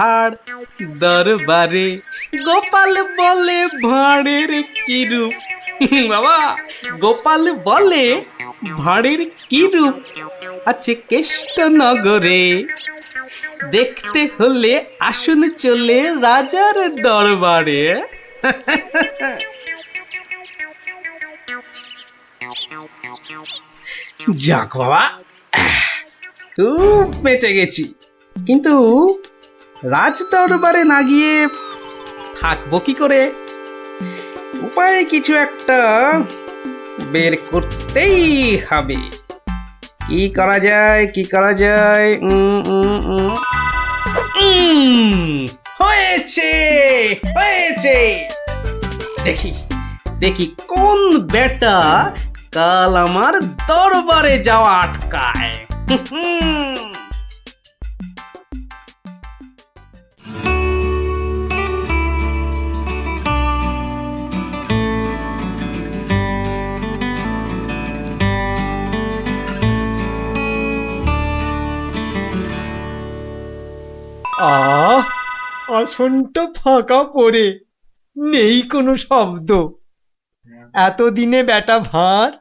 ভাঁড় দরবারে। গোপাল বলে ভাঁড়ের কি রূপ, বাবা গোপাল বলে ভাঁড়ের কি রূপ আছে কেষ্ট নগরে। দেখতে হলে আসুন চলে রাজার দরবারে। যাক বাবা, খুব বেঁচে গেছি। কিন্তু রাজ দরবারে না গিয়ে থাকবো কি করে? উপায় কিছু একটা বের করতেই হবে। কি করা যায়, কি করা যায়? হয়েছে, হয়েছে। দেখি দেখি কোন বেটা কাল আমার দরবারে যাওয়া আটকায়। আহ, আসনটা ফাঁকা পড়ে নেই কোনো শব্দ। এতদিনে বেটা ভাঁড়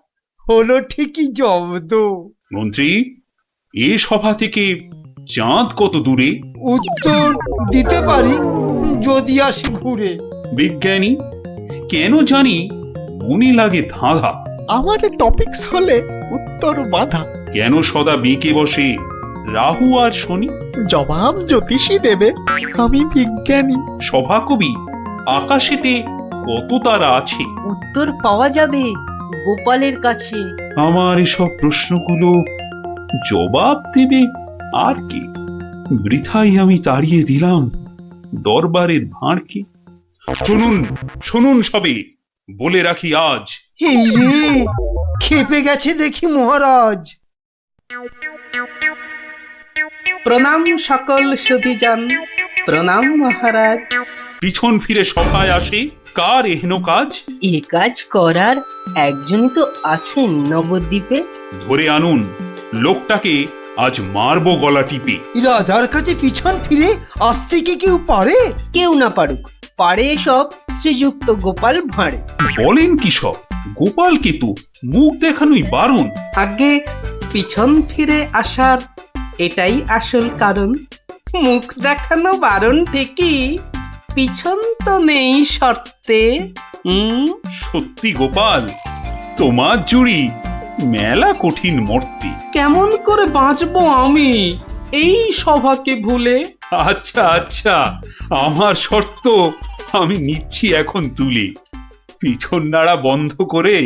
হলো ঠিকই জব্দ। মন্ত্রী, এ সভা থেকে চাঁদ কত দূরে? উত্তর দিতে পারি যদি আসি ঘুরে। বিজ্ঞানী, কেন জানি মনে লাগে ধাঁধা। আমার টপিকস হলে উত্তর বাধা। কেন সদা বেঁকে বসে রাহু আর শনি? জবাব জ্যোতিষী দেবে, আমি বিজ্ঞানী। সভাকবি, আকাশেতে কত তারা আছে? উত্তর পাওয়া যাবে গোপালের কাছে। আমার এসব প্রশ্নগুলো জবাব দেবে আর কে? বৃথাই আমি তাড়িয়ে দিলাম দরবারের ভাঁড়কে। শুনুন, শুনুন সবে, বলে রাখি আজ। এই রে, খেপে গেছে দেখি মহারাজ। প্রণাম সকল সুধীজন, প্রণাম মহারাজ। পিছন ফিরে সভায় আসে কার এহেন কাজ? এ কাজ করার একজনই তো আছেন নবদ্বীপে। ধরে আনুন লোকটাকে, আজ মারবো গলা টিপে। রাজার কাছে পিছন ফিরে আসতে কি কেউ পারে? কেউ না পারুক, পারে সব শ্রীযুক্ত গোপাল ভাঁড়ে। বলেন কি সব? গোপালকে তো মুখ দেখানোই বারণ। আগে পিছন ফিরে আসার এটাই আসল কারণ। মুখ দেখানো বারণ ঠিকই, পিছন তো নেই শর্তে। সত্যি গোপাল, তোমার জুড়ি মেলা কঠিন মর্তে। কেমন করে বাঁচবো আমি এই সভাকে ভুলে? আচ্ছা আচ্ছা, আমার শর্ত আমি নিচ্ছি এখন তুলে। পিছন নাড়া বন্ধ করে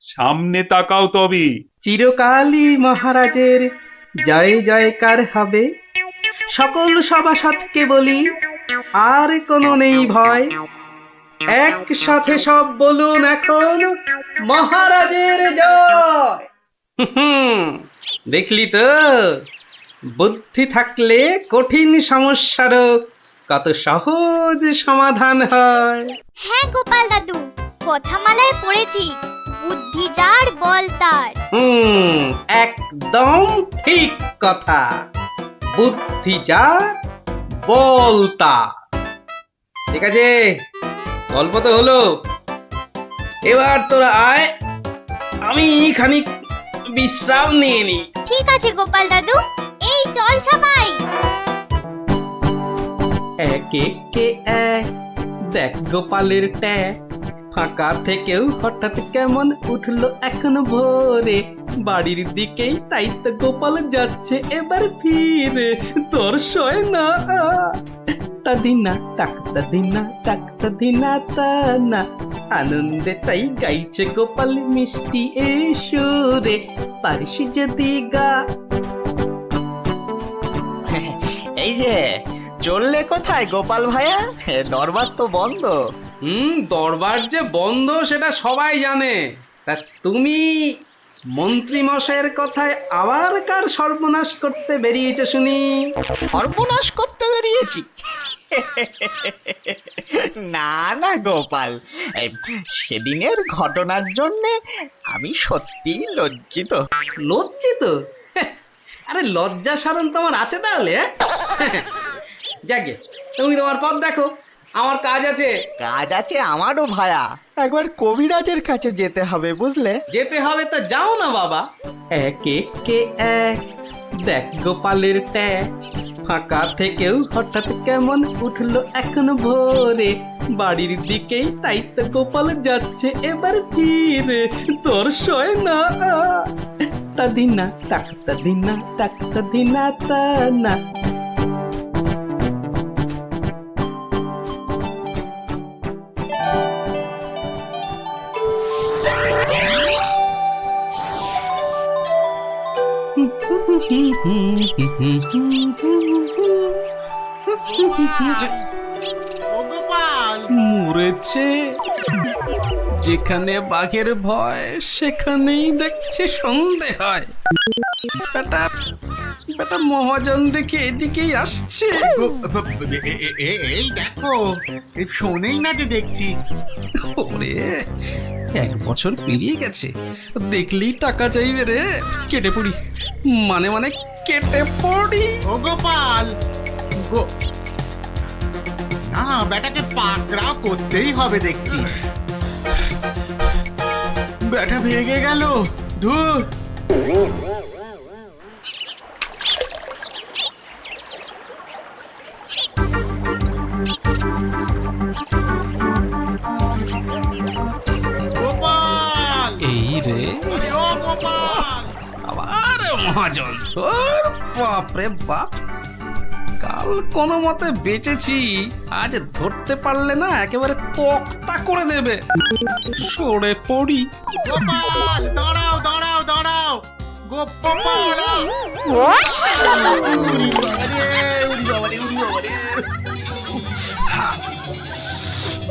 সামনে তাকাও তবে। চিরকালই মহারাজের জয় জয়কার হবে। সকল সভাসদকে বলি, আর কোনো নেই ভয়। একসাথে সব বলুন এখন, মহারাজের জয়। দেখলি তো, বুদ্ধি থাকলে কঠিন সমস্যারও কত সহজ সমাধান হয়। হ্যাঁ গোপাল দাদু, কথামালায় পড়েছি, বুদ্ধি যার বল তার। একদম ঠিক কথা। বুদ্ধি যার বল তার। ঠিক আছে, গল্প তো হলো, এবার তোরা আয়, আমি খানিক বিশ্রাম নিয়ে নি। ঠিক আছে গোপাল দাদু, এই চল সবাই। এক একে এক, দেখ গোপালের ট্যাগ। ফাঁকা থেকেও হঠাৎ কেমন উঠলো এখন ভোরে। বাড়ির দিকেই তাই তো গোপাল যাচ্ছে এবার ফিরে। তোর সয় না তাদিনা তাকতা দিনা তাকতা দিনা তা না। আনন্দে তাই গাইছে গোপাল মিষ্টি এই সুরে। পারিস যদি গা। এই যে চললে কোথায় গোপাল ভাইয়া? দরবার তো বন্ধ। দরবার যে বন্ধ সেটা সবাই জানে। তা তুমি মন্ত্রী মশাইয়ের কথায় আবার কার সর্বনাশ করতে বেরিয়েছে শুনি? সর্বনাশ করতে বেরিয়েছি? না না গোপাল, সেদিনের ঘটনার জন্যে আমি সত্যিই লজ্জিত। লজ্জিত? আরে লজ্জা শরম তোমার আছে তাহলে? যাকে তুমি তোমার পথ দেখো, আমার কাজ আছে। কাজ আছে আমারও ভায়া, একবার কবিরাজের কাছে যেতে হবে বুঝলে। যেতে হবে তো যাও না বাবা। এক একে এক, দেখ গোপালের ট্যাগ, ফাঁকা থেকেও হঠাৎ কেমন উঠলো এখন ভোরে, বাড়ির দিকেই তাই তো গোপাল যাচ্ছে এবার ফিরে, তোর সয় না তা দিনা তাক তা দিনা তাক তা দিনা তা না। মরেছে, যেখানে বাঘের ভয় সেখানেই দেখছে সন্ধে হয়। বেটা বেটা মহাজন দেখে এদিকেই আসছে। এই দেখো, শোনেই না যে দেখছি। ওরে, 1 বছর পেরিয়ে গেছে, দেখলেই টাকা চাইবে রে। কেটে পড়ি, মানে মানে কেটে পড়ি। ও গোপাল, না বেটাকে পাকড়াও করতেই হবে দেখছি। বেটা ভেগে গেল, ধুর। গোপাল, এই রে, আরে ও গোপাল, আবার মহাজন। ওর বাপরে বাপ, কাল কোনো মতে বেঁচেছি, আজ ধরতে পারলে না একেবারে তক্তা করে দেবে। সরে পড়ি। গোপাল, দাঁড়াও দাঁড়াও দাঁড়াও, গোপাল। উড়ি বাবারে, উড়ি বাবারে, উড়ি বাবারে।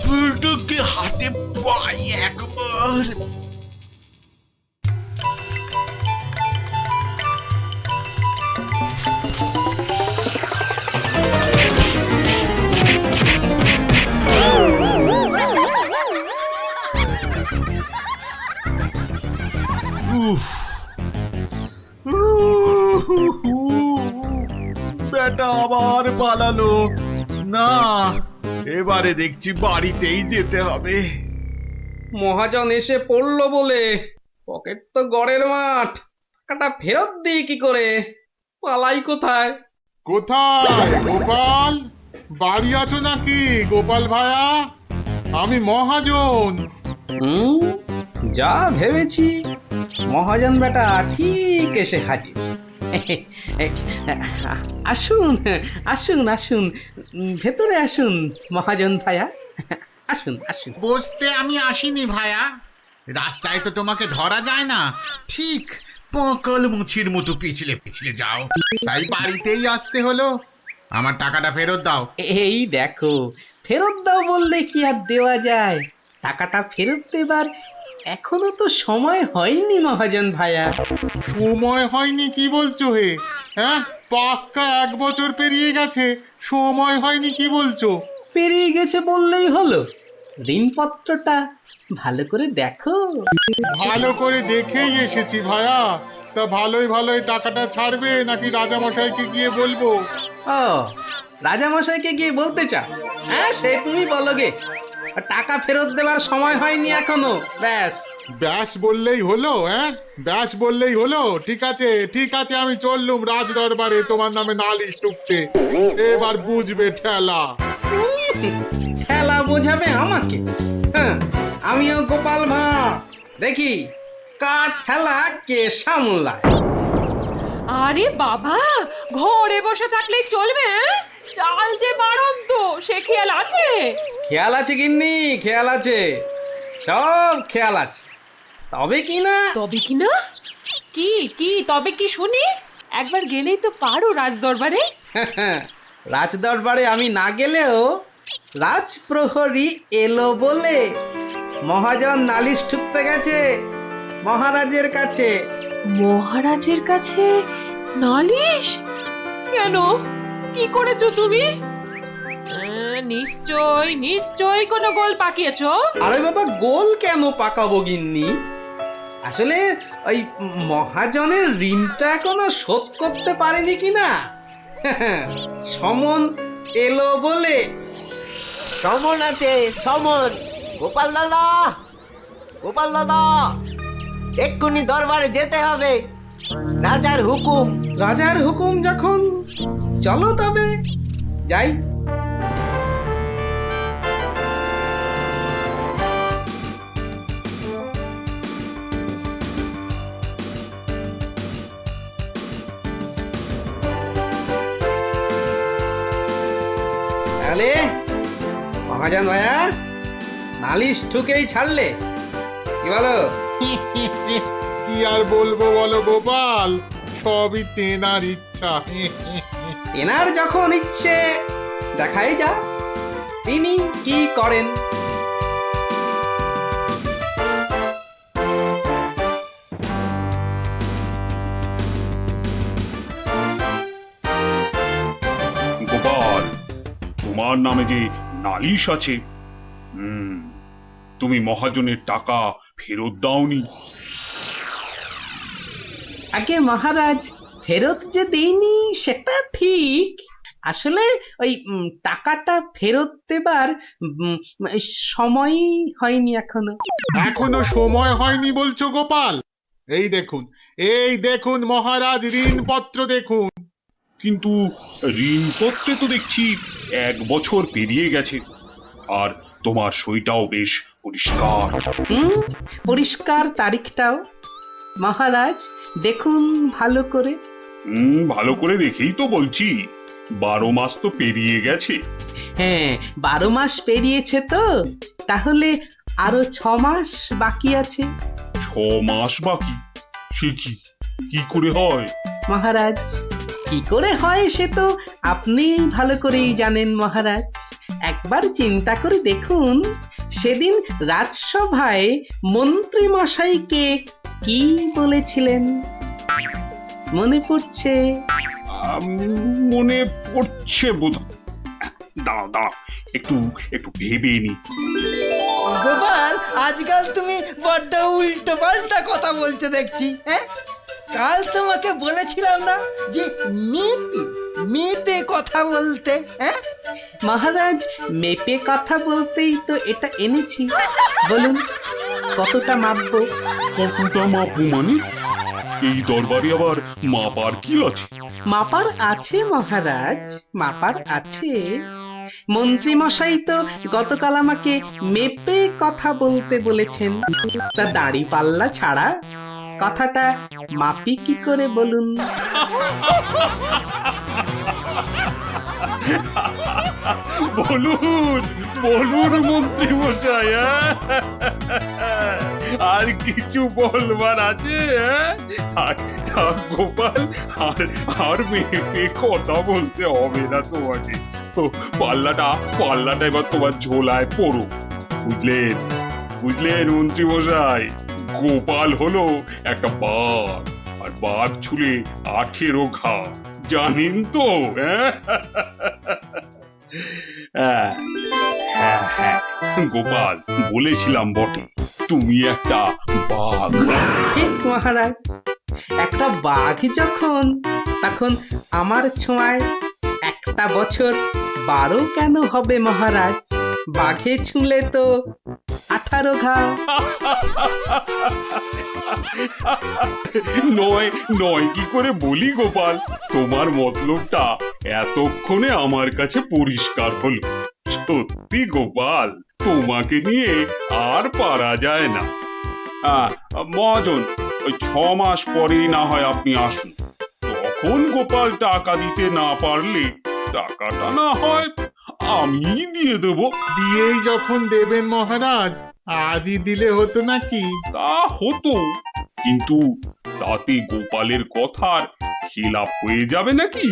বুলটুকে হাতে পাই একবার। উফ, বেটা আবার পালালো। না, এবারে দেখছি বাড়িতেই যেতে হবে। মহাজন এসে পড়লো বলে, পকেট তো গড়ের মাঠ, টাকাটা ফেরত দিই কি করে? পালাই কোথায়? কোথায় গোপাল? বাড়ি আছো নাকি গোপাল ভায়া? আমি মহাজন। হুম, যা ভেবেছি, মহাজন বেটা ঠিক এসে হাজির। আসুন আসুন আসুন, ভেতরে আসুন মহাজন ভায়া, আসুন আসুন। বসতে আমি আসিনি ভায়া, রাস্তায় তো তোমাকে ধরা যায় না, ঠিক পকল মুছির মতো পিছলে পিছলে যাও, তাই বাড়িতেই আসতে হলো। আমার টাকাটা ফেরত দাও। এই দেখো, ফেরত দাও বললে কি আর দেওয়া যায়? টাকাটা ফেরত দেবার এখনো তো সময় হয়নি মহাজন ভায়া। সময় হয়নি কি বলছো হে? হ্যাঁ, পাক্কা 1 বছর পেরিয়ে গেছে, সময় হয়নি কি বলছো? পেরিয়ে গেছে বললেই হলো? ঋণপত্রটা ভালো করে দেখো। ভালো করে দেখেই এসেছি ভায়া। তা ভালোই ভালোই টাকাটা ছাড়বে নাকি রাজামশাইকে গিয়ে বলবো? ও, রাজামশাইকে গিয়ে বলতে চাও? হ্যাঁ, সে তুমি বলো গে। টাকা ফেরত দেবার সময় হয়নি এখনো, ব্যাস। ব্যাস বললেই হলো? হ্যাঁ, ব্যাস বললেই হলো? ঠিক আছে ঠিক আছে, আমি চললুম রাজ দরবারে তোমার নামে নালিশ টুকতে। এবার বুঝবে ঠেলা। ঠেলা বোঝাবে আমাকে? হ্যাঁ, আমিও গোপাল ভাঁড়, দেখি কার ঠেলা কে সামলায়। আরে বাবা, ঘরে বসে থাকলেই চলবে? চাল যে বাড়ন্ত, সে খেয়াল আছে? খেয়াল আছে গিন্নি, খেয়াল আছে, সব খেয়াল আছে। তবে কি না, তবে কি না? কি কি তবে কি শুনি? একবার গেলেই তো পারো রাজ দরবারে। রাজ দরবারে আমি না গেলেও রাজপ্রহরী এলো বলে মহাজন নালিশ ঠুকতে গেছে মহারাজের কাছে। মহারাজের কাছে নালিশ? কেন, কি করেছো তুমি? নিশ্চয় নিশ্চয় কোনো গোল পাকিয়েছো। আরে বাবা, গোল কেন পাকাবো গিন্নি? আসলে ওই মহাজনের ঋণটা এখনো শোধ করতে পারেনি কিনা। সমন এলো বলে। সমন আছে, সমন। গোপাল দাদা, গোপাল দাদা, এক্ষুনি দরবারে যেতে হবে, রাজার হুকুম। রাজার হুকুম যখন, চলো তবে যাই। তাহলে মহাজন ভাইয়া নালিশ ঠুকেই ছাড়লে, কি বলো? কি আর বলবো বলো গোপাল, সবই তেনার ইচ্ছা। এনার যখন ইচ্ছে দেখাই যা তিনি কি করেন। গোপাল, তোমার নামে যে নালিশ আছে, তুমি মহাজনের টাকা ফেরত দাওনি। আগে মহারাজ, ফেরত যে দেইনি সেটা ঠিক, আসলে ওই টাকাটা ফেরত দেবার সময়ই হয়নি এখনো। এখনো সময় হয়নি বলছো গোপাল? এই দেখুন মহারাজ, ঋণপত্র দেখুন। কিন্তু ঋণপত্রে তো দেখছি 1 বছর পেরিয়ে গেছে, আর তোমার সইটাও বেশ পরিষ্কার। পরিষ্কার তারিখটাও। মহারাজ দেখুন ভালো করে। ভালো করে দেখেই তো বলছি, 12 মাস তো পেরিয়ে গেছে। হ্যাঁ, 12 মাস পেরিয়েছে তো, তাহলে আরো 6 মাস বাকি আছে। 6 মাস বাকি? সে কি করে হয়? মহারাজ, কি করে হয় সে তো আপনি ভালো করেই জানেন মহারাজ। একবার চিন্তা করে দেখুন, সেদিন রাজসভায় মন্ত্রী মশাইকে কি বলেছিলেন, মনে পড়ছে? মনে পড়ছে বোধ। দাঁড়াও, একটু ভেবে নি। গোপাল, আজকাল তুমি বড্ড উল্টো পাল্টা কথা বলছো দেখছি। হ্যাঁ, কাল তোমাকে বলেছিলাম না যে মেপে মেপে কথা বলতে? হ্যাঁ মহারাজ, মেপে কথা বলতেই তো এটা এনেছি। বলুন কতটা মাপবো? কতটা মাপবো মানে? এই দরবারে আবার মাপার কি আছে? মাপার আছে মহারাজ, মাপার আছে। মন্ত্রী মশাই তো গতকাল আমাকে মেপে কথা বলতে বলেছেন, তা দাড়ি পাল্লা ছাড়া কথাটা মাপি কি করে বলুন? বলুন মন্ত্রী মশাই, আর কিছু বলবার আছে? গোপাল, আর মেপে কথা বলতে হবে না তোমাকে। পাল্লাটা এবার তোমার ঝোলায় পড়ো। বুঝলেন মন্ত্রী মশাই? গোপাল হলো একটা বাঘ, আর বাঘ ছুলে 18 ঘা, জানেন তো? হ্যাঁ, গোপাল, বলেছিলাম বটে, তুমি একটা বাঘ। ঠিক মহারাজ, একটা বাঘ যখন, তখন আমার ছোঁয়ায় একটা বছর 12 কেন হবে মহারাজ? বাঘে ছুঁলে তো 18 ঘা। নয় কি করে বলি গোপাল? তোমার মতলবটা এতক্ষণে আমার কাছে পরিষ্কার হলো। সত্যি গোপাল, তোমাকে নিয়ে আর পারা যায় না। মহাজন, ওই 6 মাস পরেই না হয় আপনি আসুন, তখন গোপাল টাকা দিতে না পারলে টাকাটা না হয় আমি দিয়ে দেব। দিয়েই যখন দেবেন মহারাজ, আজই দিলে হতো নাকি? তা হতো, কিন্তু তাতে গোপালের কথার খিলাপ হয়ে যাবে নাকি?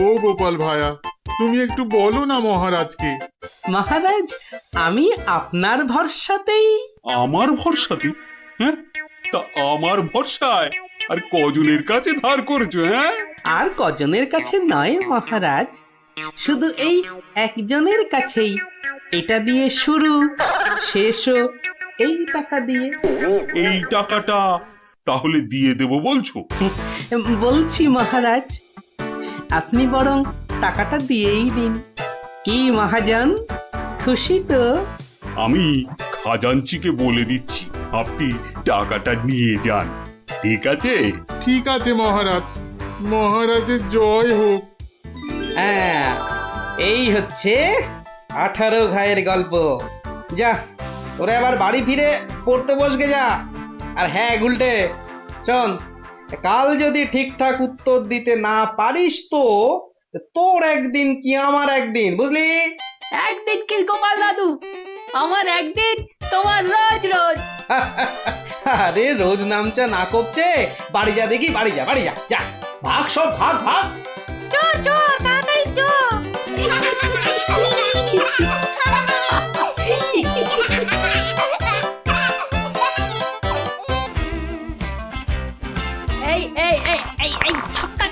ও গোপাল ভায়া, তুমি একটু বলো না মহারাজকে। মহারাজ, আমি আপনার ভরসাতেই। আমার ভরসাতে? হ্যাঁ, তা আমার ভরসায় আর কজনের কাছে ধার করেছো? হ্যাঁ, আর কজনের কাছে নয় মহারাজ, শুধু এই একজনের কাছেই। এটা দিয়ে শুরু, শেষও এই টাকা দিয়ে। এই টাকাটা তাহলে দিয়ে দেব বলছো? বলছি মহারাজ, আপনি বরং টাকাটা দিয়েই দিন। কি মহাজন, খুশি তো? আমি খাজাঞ্চিকে বলে দিচ্ছি আপনি টাকাটা নিয়ে যান, ঠিক আছে? ঠিক আছে মহারাজ, মহারাজের জয় হোক। হ্যাঁ, এই হচ্ছে 18 ঘায়ের গল্প। যা, তোরা আবার বাড়ি ফিরে পড়তে বসগে যা। আর হ্যাঁ গুলটে, শোন, কাল যদি ঠিকঠাক উত্তর দিতে না পারিস তো তোর একদিন কি আমার একদিন, বুঝলি? একদিন কি গোপাল দাদু, আমার একদিন, তোমার রোজ রোজ। আরে রোজ নামচা না করছে, বাড়ি যা দেখি, বাড়ি যা, বাড়ি যা, যা ভাগ, সব ভাগ ভাগ। চো চো তাড়াতাড়ি চো। এই এই এই এই এই ছক্কা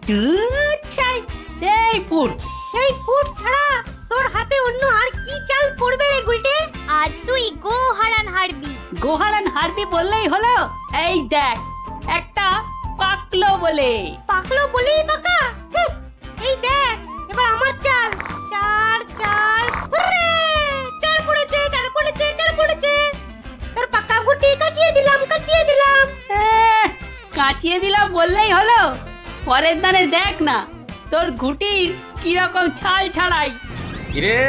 দুধ চাই, সেই পুর। সেই ফুট ছাড়া তোর হাতে অন্য আর কি চাল পড়বে রে গুলটে? আজ তুই গো হারান হারবি। গোহারান হারবি বললেই হলো। এই দেখ, একটা পাকলো বলে। পাকলো বলেই পাকা? এই দেখ, এবার আমার চাল। চার চার, হুররে! চার পড়েছে, চার পড়েছে, চার পড়েছে। তোর পাকা গুটি কাচিয়ে দিলাম, কাচিয়ে দিলাম। কাচিয়ে দিলাম বললেই হলো। পরের দানে দেখ না তোর ঘুটির কিরকম ছাল ছাড়াই। কিরে,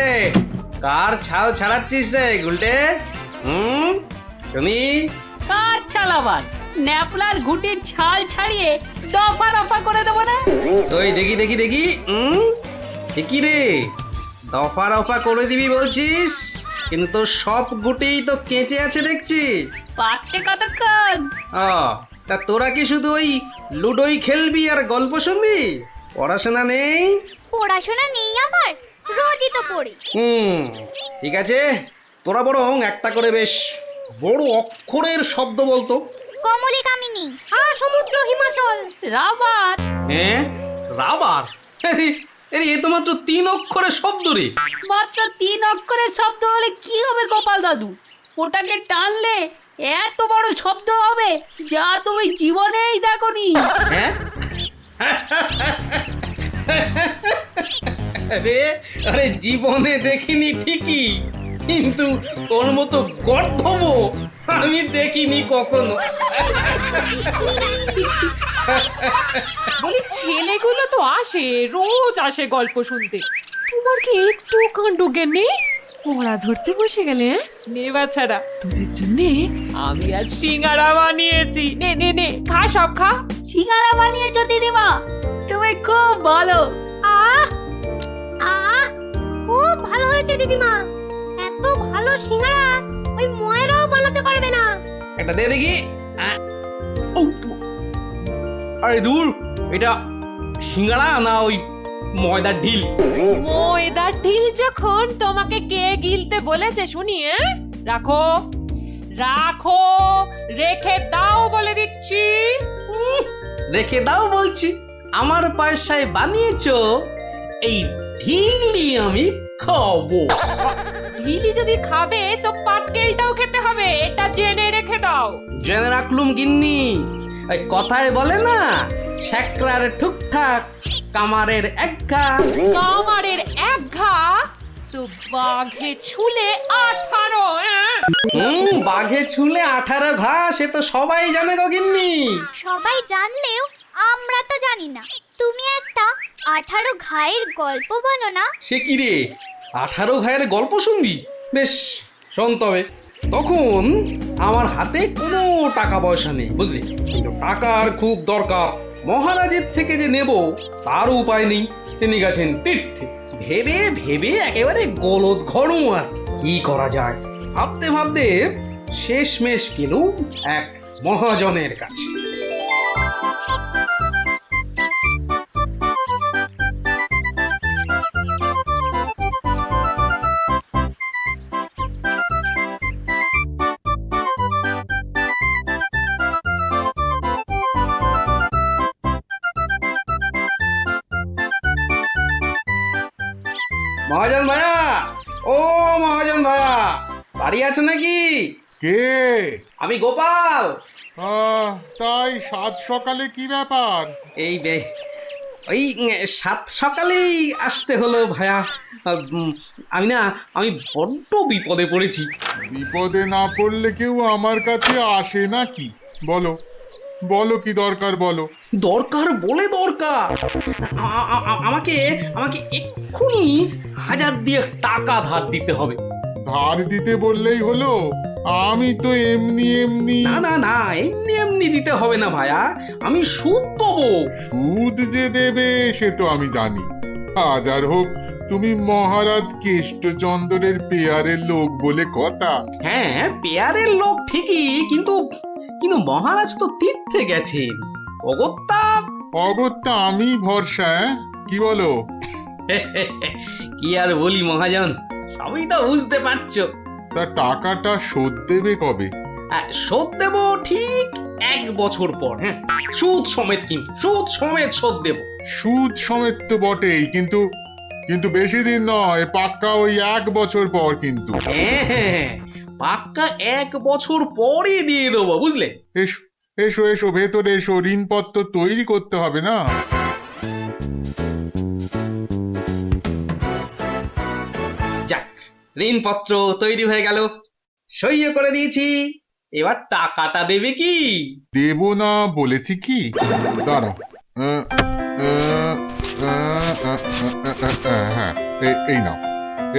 কার ছাল ছাড়াচ্ছিস রে গুলটে? তুমি কার ছাল আবার? ন্যাপলার ঘুটির ছাল ছাড়িয়ে দফা রফা করে দেবো না? ওই দেখি দেখি দেখি, কি রে, দফা রফা করে দিবি বলছিস, কিন্তু তোর সব গুটেই তো কেঁচে আছে দেখছি। পাকতে কতক্ষণ? ও, তা তোরা কি শুধু ওই লুডোই খেলবি আর গল্প শুনবি? পড়াশোনা নেই? পড়াশোনা নেই আমার, রোজই তো পড়ি। ঠিক আছে, তোরা বরং একটা করে বেশ বড় অক্ষরের শব্দ বলতো। কমলি কামিনী, সমুদ্র হিমাচল। রাবার। হ্যাঁ, রাবার? এ তো মাত্র 3 অক্ষরের শব্দ রে। মাত্র 3 অক্ষরের শব্দ হলে কি হবে গোপাল দাদু? ওটাকে টানলে এত বড় শব্দ হবে যা তুমি জীবনেই দেখোনি। হ্যাঁ? আরে আরে জীবনে দেখিনি ঠিকই, কিন্তু তোর মতো গর্ধব আমি দেখিনি কখনো। বলি ছেলেগুলো তো আসে, রোজ আসে গল্প শুনতে। তোমার কি একটু কাণ্ড জ্ঞান নেই? পড়া ধরতে বসে গেলে? নে বাছারা, তোদের জন্য আমি আজ সিঙ্গারা বানিয়েছি। নে নে নে, খা, সব খা। সিঙ্গারা বানিয়েছো দিদিমা, তুমি খুব ভালো। আহ আহ, খুব ভালো হয়েছে দিদিমা। এত ভালো সিঙ্গারা ওই ময়রাও বানাতে পারবে না। একটা দে দেখি। আরে দূর, এটা সিঙ্গাড়া না ওই ময়দার ঢিল? ময়দার ঢিল যখন তোমাকে কে গিলতে বলেছে শুনি? রাখো রাখো, রেখে দাও বলে দিচ্ছি। রেখে দাও বলছি? আমার পয়সায় বানিয়েছো, এই ঢিলি আমি খাবো। ঢিলি যদি খাবে তো পাটকেলটাও খেতে হবে, এটা জেনে রেখে দাও। জেনে রাখলুম গিন্নি। এই কথায় বলে না, শ্যাকরার ঠুকঠাক, কামারের একঘা। কামারের এক ঘা তো বাঘে ছুলে 18। বাঘে ছুলে 18 ঘা, সে তো সবাই জানে গো গিন্নি। সবাই জানলেও আমরা তো জানি না। তুমি একটা 18 ঘায়ের গল্প বলো না। সে কি রে, 18 ঘায়ের গল্প শুনবি? বেশ, শোন তবে। তখন আমার হাতে কোনো টাকা পয়সা নেই, বুঝলি, কিন্তু টাকার খুব দরকার। মহারাজের থেকে যে নেব তার উপায় নেই, তিনি গেছেন তীর্থে। ভেবে ভেবে একেবারে গলদ ঘনু। আর কি করা যায় ভাবতে ভাবতে শেষমেশ গেলুম এক মহাজনের কাছে। মহাজন ভাইয়া, ও মহাজন ভাইয়া, বাড়ি আছো নাকি? কে? আমি গোপাল। তাই সাত সকালে কি ব্যাপার? এই ওই 7 সকালেই আসতে হলো ভাইয়া। আমি বড্ড বিপদে পড়েছি। বিপদে না পড়লে কেউ আমার কাছে আসে নাকি? বলো বলো কি দরকার বলো। দরকার বলে দরকার, আমাকে আমাকে এক্ষুনি 1000 দিয়ে টাকা ধার দিতে হবে। ধার দিতে বললেই হলো? আমি তো এমনি এমনি। না না না, এমনি এমনি দিতে হবে না ভায়া, আমি সুদ দেবো। সুদ যে দেবে সে তো আমি জানি। হাজার হোক তুমি মহারাজ কেষ্টচন্দ্রের পেয়ারের লোক বলে কথা। হ্যাঁ, পেয়ারের লোক ঠিকই, কিন্তু কিন্তু মহারাজ তো তীর্থে গেছেন। অগত্যা অগত্যা আমি ভরসা, কি বলো? কি আর বলি মহাজন, সবই তো বুঝতে পারছো। তা টাকাটা শোধ দেবে কবে? শোধ দেবো ঠিক 1 বছর পর। হ্যাঁ, সুদ সমেত, কিন্তু সুদ সমেত শোধ দেবো। সুদ সমেত তো বটেই, কিন্তু কিন্তু বেশি দিন নয়, পাক্কা ওই 1 বছর পর কিন্তু। হ্যাঁ, পাক্কা 1 বছর পরই দিয়ে দেবো, বুঝলে? এসো এসো এসো ভেতরে এসো, ঋণপত্র তৈরি করতে হবে না? যাক, ঋণপত্র তৈরি হয়ে গেল, সইও করে দিয়েছি। এবার টাকাটা দেবে কি? দেব না বলেছি কি? দাঁড়াও, হ্যাঁ,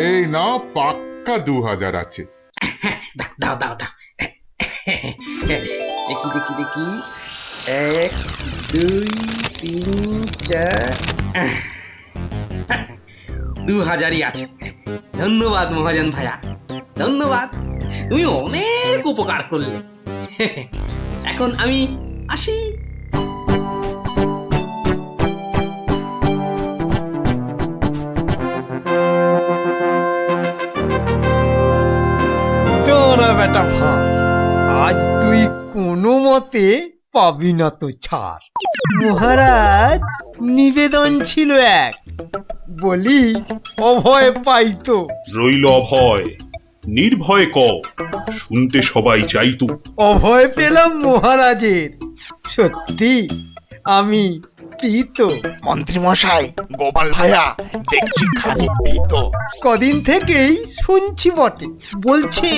এই নাও পাক্কা 2000 আছে। দাও দাও দাও। দেখি দেখি দেখি, 1 2 3 4, 2000ই আছে। ধন্যবাদ মহাজন ভাইয়া, ধন্যবাদ, তুমি অনেক উপকার করলে। এখন আমি আসি। তোরা বেটা ভাই, আজ তুই কোনো মতে পাবি না তো ছাড়। মহারাজ নিবেদন ছিল এক, বলি অভয় পাইতো। রইল অভয়, নির্ভয় ক, শুনতে সবাই চাইতো। অভয় পেলাম মহারাজের, সত্যি আমি প্রীত। মন্ত্রী মশাই, গোপাল ভাইয়া দেখছি খানিক ভীত। কদিন থেকেই শুনছি বটে, বলছে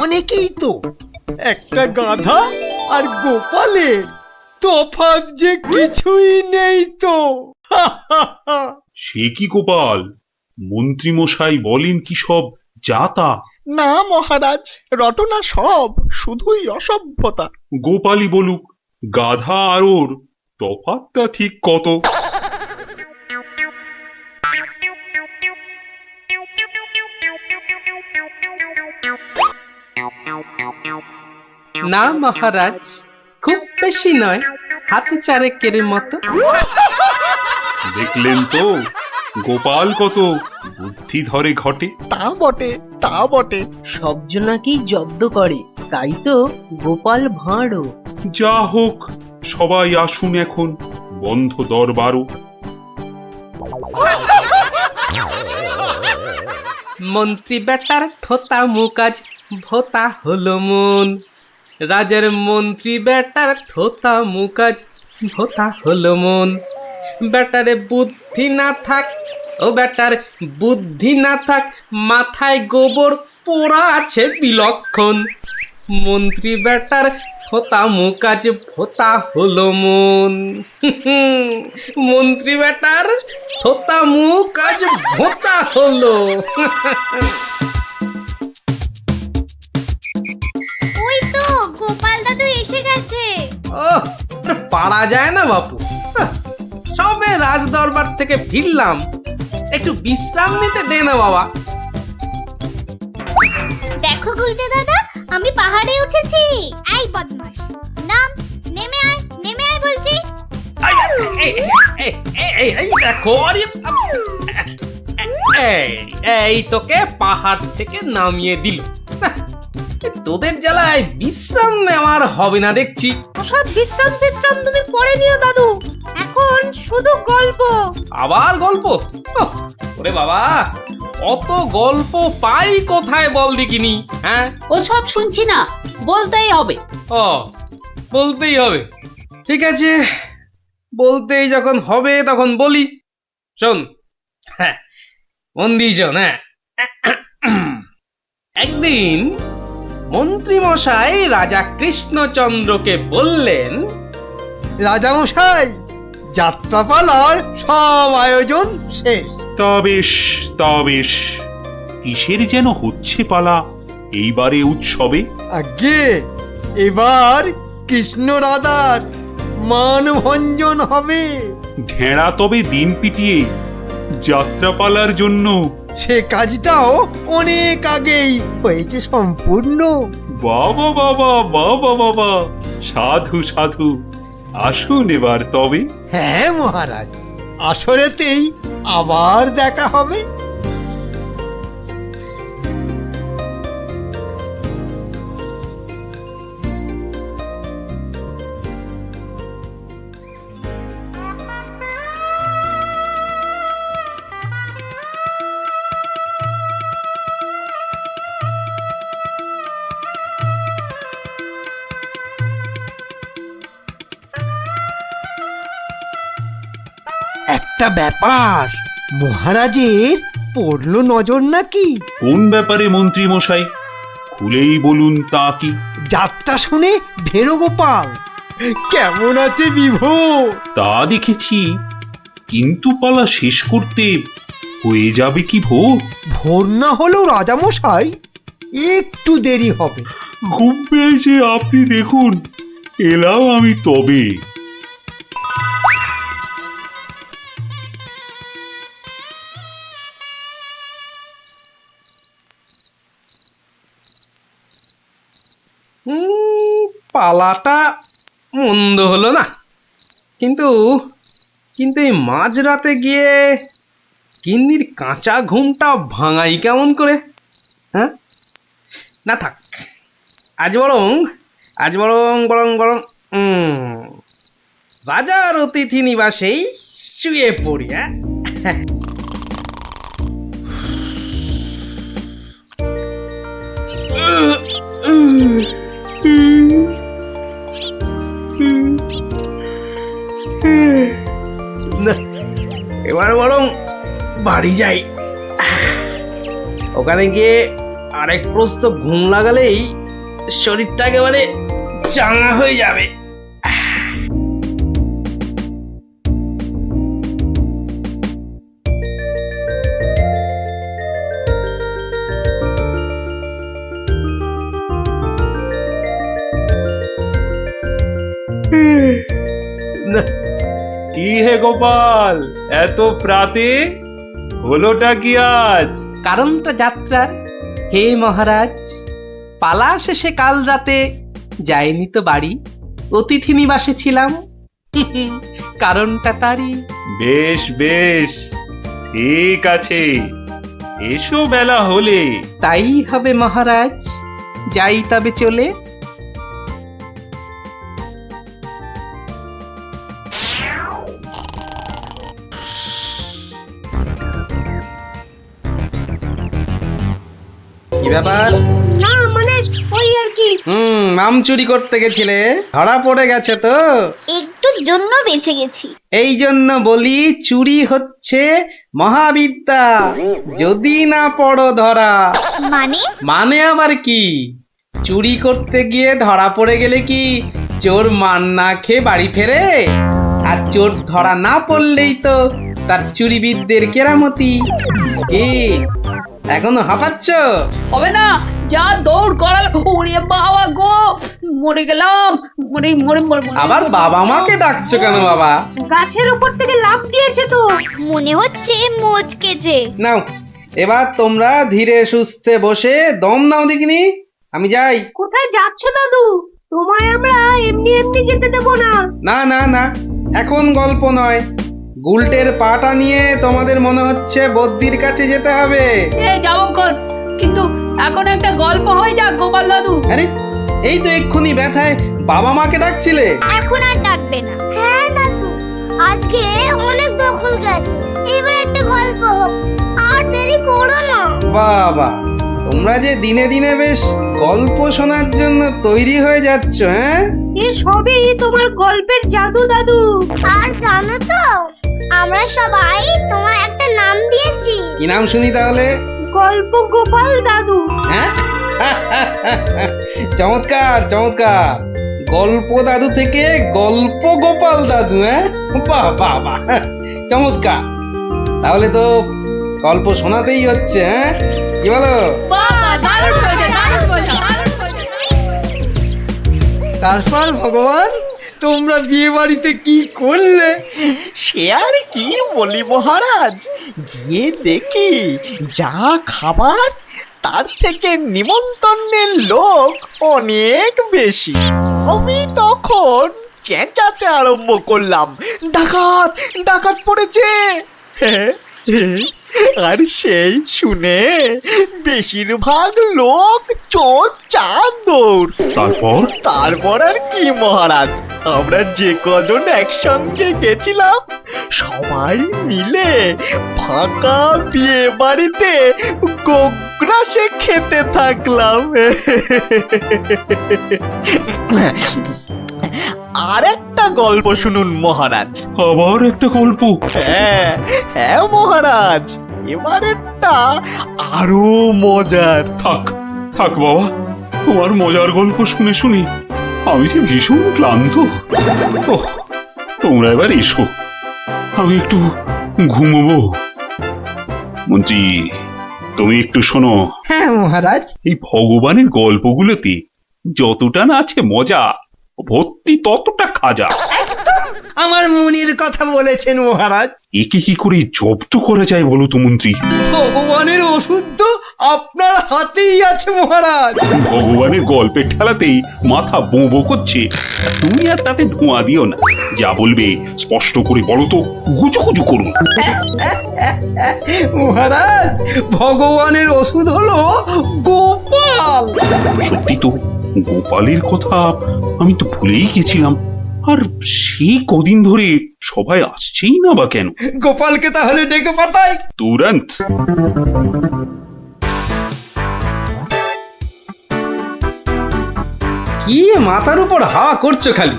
অনেকেই তো একটা গাধা আর গোপালের তফাৎ যে কিছুই নেই তো। সে কি গোপাল, মন্ত্রী মশাই বলেন কি সব যাতা? না মহারাজ, রটনা সব, শুধুই অসভ্যতা। গোপালই বলুক, গাধা আর ওর তফাৎটা ঠিক কত? না মহারাজ, খুব বেশি নয়, হাতে চারেকের মতো। দেখলেন তো গোপাল কত বুদ্ধি ধরে ঘটে। তা বটে, তা বটে। সব জনাকেই জব্দ করে, তাই তো গোপাল ভাঁড়ও। যা হোক, সবাই আসুন এখন, বন্ধ দরবারও। মন্ত্রী বেটার থোতা মুকাজ ভোতা হলো মন। রাজার মন্ত্রী বেটার থোতা মুকাজ ভোতা হলো মন। বেটারে বুদ্ধি না থাক, ও বেটার বুদ্ধি না থাক, মাথায় গোবর পোড়া আছে বিলক্ষণ। মন্ত্রী বেটার থোতা মুকাজ ভোতা হলো মন। মন্ত্রী বেটার থোতা মুকাজ ভোতা হলো। ওই তো গোপাল দাদু এসে গেছে। ওহ, পারা যায় না বাপু, সবে রাজ দরবার থেকে ফিরলাম, একটু বিশ্রাম নিতে দে না বাবা। দেখো গুলটে দাদা, আমি পাহাড়ে উঠেছি। এই বদমাশ, নাম, নেমে আয় বলছি। এই দেখো, এই তোকে পাহাড় থেকে নামিয়ে দিল। তোদের জ্বালায় বিশ্রাম নেওয়ার হবে না দেখছি। ওসব বিশ্রাম তুমি পরে নিও দাদু, এখন শুধু গল্প। আবার গল্প? ওরে বাবা, অত গল্প পাই কোথায় বল দেখিনি? হ্যাঁ, ওসব শুনছি না, বলতেই হবে। ও, বলতেই হবে, ঠিক আছে, বলতেই যখন হবে তখন বলি। শোন, হ্যাঁ, মন দিয়েছ না? একদিন মন্ত্রী মশাই রাজা কৃষ্ণচন্দ্রকে বললেন, রাজামশাই, যাত্রাপালার সব আয়োজন শেষ। তা বেশ কিসের যেন হচ্ছে পালা এইবারে উৎসবে? আগে এবার কৃষ্ণ রাধার মানভঞ্জন হবে। ঢেঁড়া তবে দিন পিটিয়ে যাত্রাপালার জন্য? সে কাজটাও অনেক আগেই হয়েছে সম্পূর্ণ। বাবা বাবা বাবা বাবা, সাধু সাধু, আসুন এবার তবে। হ্যাঁ মহারাজ, আসরেতেই আবার দেখা হবে। একটা ব্যাপার, মহারাজের পড়লো নজর নাকি? কোন ব্যাপারে মন্ত্রী মশাই, খুলেই বলুন তা কি? যাত্রা শুনে ভেরোগোপাল কেমন আছে বিভো? তা দেখেছি, কিন্তু পালা শেষ করতে হয়ে যাবে কি ভোর? ভোর না হলেও রাজামশাই একটু দেরি হবে। ঘুম পেয়েছে আপনি দেখুন, এলাম আমি তবে। পালাটা মন্দ হলো না, কিন্তু কিন্তু এই মাঝরাতে গিয়ে গিন্নির কাঁচা ঘুমটা ভাঙাই কেমন করে? হ্যাঁ, না থাক, আজ বরং বরং বরং রাজার অতিথি নিবাসেই শুয়ে পড়ি। হ্যাঁ, এবার বরং বাড়ি যাই, ওখানে গিয়ে আরেক প্রস্ত ঘুম লাগালেই শরীরটা একেবারে চাঙা হয়ে যাবে। কি হে গোপাল, এত প্রাতে হলোটা কি আজ? কারণটা যাত্রার, হে মহারাজ, পালা শেষে কাল রাতে যাইনি তো বাড়ি, অতিথি নিবাসে ছিলাম। কারণটা তারই। বেশ বেশ, ঠিক আছে, এসো বেলা হলে। তাই হবে মহারাজ, যাই তবে চলে। কি ব্যাপার? না মানে ওই আর কি। মাম চুরি করতে গেছিলে, ধরা পড়ে গেছে তো? একটুর জন্য বেঁচে গেছি। এই জন্য বলি, চুরি হচ্ছে মহাবিদ্যা, যদি না পড়ো ধরা। মানে আবার কি? চুরি করতে গিয়ে ধরা পড়ে গেলে কি চোর মান না খেয়ে বাড়ি ফেরে? আর চোর ধরা না পড়লেই তো তার চুরিবিদদের কেরামতি। কি এখনো হাঁপাচ্ছ? হবে না, যা দৌড় করাল, ওরে বাবা গো, মরে গেলাম, মরে মরে মরে। আবার বাবা মাকে ডাকছো কেন বাবা? গাছের উপর থেকে লাফ দিয়েছে তো, মনে হচ্ছে মচকেছে। নাও, এবার তোমরা ধীরে সুস্থে বসে দম নাও দেখিনি, আমি যাই। কোথায় যাচ্ছ দাদু? তোমায় আমরা এমনি এমনি যেতে দেব না। না না না, এখন গল্প নয়, গুলটের পাটা নিয়ে তোমাদের মনে হচ্ছে বদ্যির কাছে যেতে হবে। যাবো কর, কিন্তু এখন একটা গল্প হয়ে যাক গোপাল দাদু। আরে এই তো এক্ষুনি ব্যথায় বাবা মাকে ডাকছিলে। এখন আর ডাকবে না। হ্যাঁ দাদু, আজকে অনেক দখল গেছে, এবার একটা গল্প হোক, আর দেরি করো না। বাবা, তোমরা যে দিনে দিনে বেশ গল্প শোনার জন্য তৈরি হয়ে যাচ্ছ। হ্যাঁ, এ সবই তোমার গল্পের জাদু দাদু। আর জানো তো, আমরা সবাই তোমার একটা নাম দিয়েছি। কি নাম শুনি তাহলে? গল্প গোপাল দাদু। হ্যাঁ? চমৎকার চমৎকার, গল্প দাদু থেকে গল্প গোপাল দাদু। হ্যাঁ, বাহ বাহ বাহ, চমৎকার। তাহলে তো গল্প শোনাতেই হচ্ছে। হ্যাঁ, কি বলো? তারপর ভগবান, তোমরা বিয়ে বাড়িতে কি করলে? সে আর কি বলি মহারাজ, গিয়ে দেখি যা খাবার তার থেকে নিমন্ত্রণের লোক অনেক বেশি। আমি তখন চেঁচাতে আরম্ভ করলাম, ডাকাত ডাকাত পড়েছে। আর সেই শুনে বেশিরভাগ লোক চোর চাঁদর। তারপর আর কি মহারাজ, আমরা যে কজন একসঙ্গে গেছিলাম সবাই মিলে ফাঁকা বিয়ে বাড়িতে গোগ্রাসে খেতে থাকলাম। আর একটা গল্প শুনুন মহারাজ। আবার একটা গল্প? হ্যাঁ হ্যাঁ মহারাজ, এবারেরটা আরো মজার। থাক থাক বাবা, তোমার মজার গল্প শুনে শুনে আমি যে ভীষণ ক্লান্ত। ওহ, তোমরা এবার এসো, আমি একটু ঘুমোবো। মন্ত্রী, তুমি একটু শোনো। হ্যাঁ মহারাজ। এই ভগবানের গল্পগুলোতে যতটা না আছে মজা, ভর্তি ততটা খাজা। আমার মনের কথা বলেছেন মহারাজ। একে কি করে জব্দ করা যায় বলো তো মন্ত্রী? ভগবানের ওষুধ তো আপনার হাতেই আছে মহারাজ। ভগবানের গল্পের ঠেলাতেই মাথা বোঁ করছে, তুমি আর তাতে ধোঁয়া দিও না। যা বলবে স্পষ্ট করে বলো তো, গুজুগুজু করুন। মহারাজ, ভগবানের ওষুধ হলো গোপাল। সত্যি তো, গোপালের কথা আমি তো ভুলেই গেছিলাম। আর সেই কদিন ধরে সবাই আসছেই না বা কেন? গোপালকে তাহলে ডেকে পাঠাই তুরন্ত। কি মাথার উপর হাওয়া করছো খালি?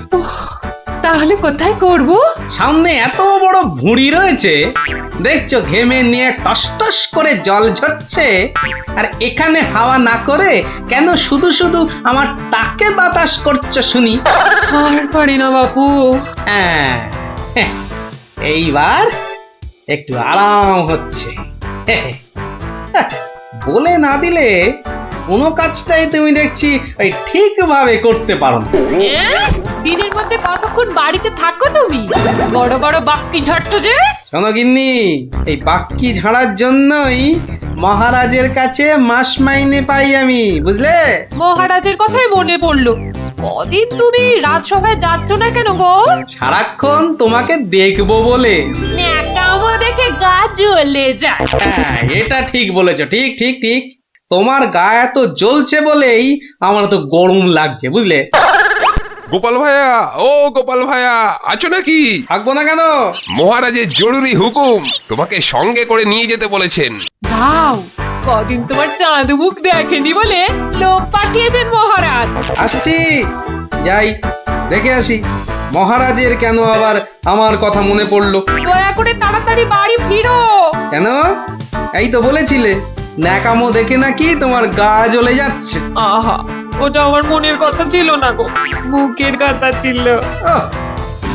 তাহলে কোথায় করব? সামনে এত বড় ভুঁড়ি রয়েছে, দেখছো ঘেমে নিয়ে টস টস করে জল ঝরছে, আর এখানে হাওয়া না করে কেন শুধু শুধু আমার টাকে বাতাস করছো শুনি? আর পারি না বাপু। হ্যাঁ, এইবার একটু আরাম হচ্ছে। বলে না দিলে কোনো কাজটাই তুমি দেখছি ওই ঠিকভাবে করতে পারো না। দিনের মধ্যে কতক্ষণ বাড়িতে থাকো তুমি? বড় বড় বাক্কি ঝাড়ছো যে। শোনো গিন্নি, এই বাক্কি ঝাড়ার জন্যই মহারাজের কাছে মাস মাইনে পাই আমি, বুঝলে? মহারাজের কথাই মনে পড়লো, কদিন তুমি রাজসভায় যাচ্ছ না কেন গো? সারাক্ষণ তোমাকে দেখবো বলে। ন্যাকামো দেখে গা জ্বলে যায়। হ্যাঁ, এটা ঠিক বলেছো, ঠিক ঠিক ঠিক। তোমার গা এত জ্বলছে বলেই আমার তো গরম লাগছে, বুঝলে? গোপাল ভাইয়া, ও গোপাল ভাইয়া, আছো নাকি? থাকবো না কেন? মহারাজের জরুরি হুকুম, তোমাকে সঙ্গে করে নিয়ে যেতে বলেছেন। যাও, কদিন তোমার চাঁদ মুখ দেখেনি বলে লোক পাঠিয়েছেন মহারাজ। আসছি, যাই দেখে আসি মহারাজের কেন আবার আমার কথা মনে পড়লো। দয়া করে তাড়াতাড়ি বাড়ি ফিরো। কেন? এই তো বলেছিলে ন্যাকামো দেখে নাকি তোমার গা জ্বলে যাচ্ছে। আহা, ওটা আমার মনের কথা ছিল না গো, মুখের কথা ছিল। ওহ,